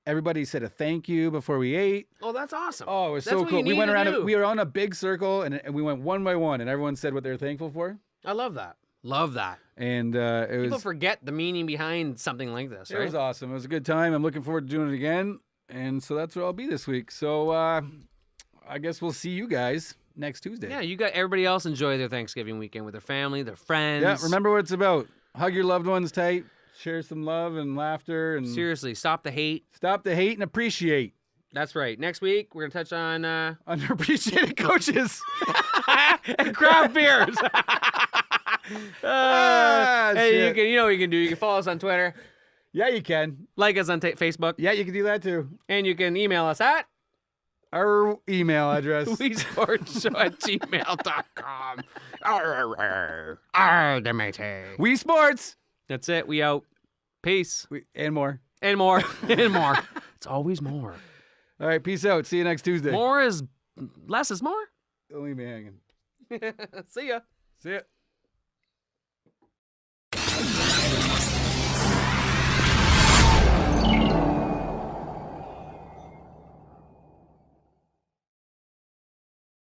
S3: Everybody said a thank you before we ate.
S2: Oh, that's awesome.
S3: Oh, it was
S2: That's
S3: so
S2: what
S3: cool.
S2: you
S3: We
S2: need
S3: went
S2: to
S3: around.
S2: do.
S3: We were on a big circle, and we went one by one, and everyone said what they were thankful for.
S2: I love that. Love that.
S3: And it
S2: People
S3: was
S2: forget the meaning behind something like this,
S3: it
S2: right?
S3: was awesome. It was a good time. I'm looking forward to doing it again. And so that's where I'll be this week. So I guess we'll see you guys next Tuesday.
S2: Yeah, you got everybody else enjoy their Thanksgiving weekend with their family, their friends.
S3: Yeah, remember what it's about. Hug your loved ones tight. Share some love and laughter. And
S2: Seriously, stop the hate.
S3: stop the hate and appreciate.
S2: That's right. Next week, we're going to touch on
S3: Underappreciated coaches.
S2: and craft beers. Hey,
S3: shit.
S2: you know what you can do. You can follow us on Twitter,
S3: Yeah, you can.
S2: like us on Facebook,
S3: Yeah, you can do that too.
S2: and you can email us at
S3: Our email address.
S2: wesportshow@gmail.com. Arr, matey.
S3: We Sports.
S2: That's it. We out. Peace.
S3: And more.
S2: And more. And more. It's always more.
S3: All right, peace out. See you next Tuesday.
S2: More is less is more.
S3: Don't leave me hanging.
S2: See ya.
S3: See ya.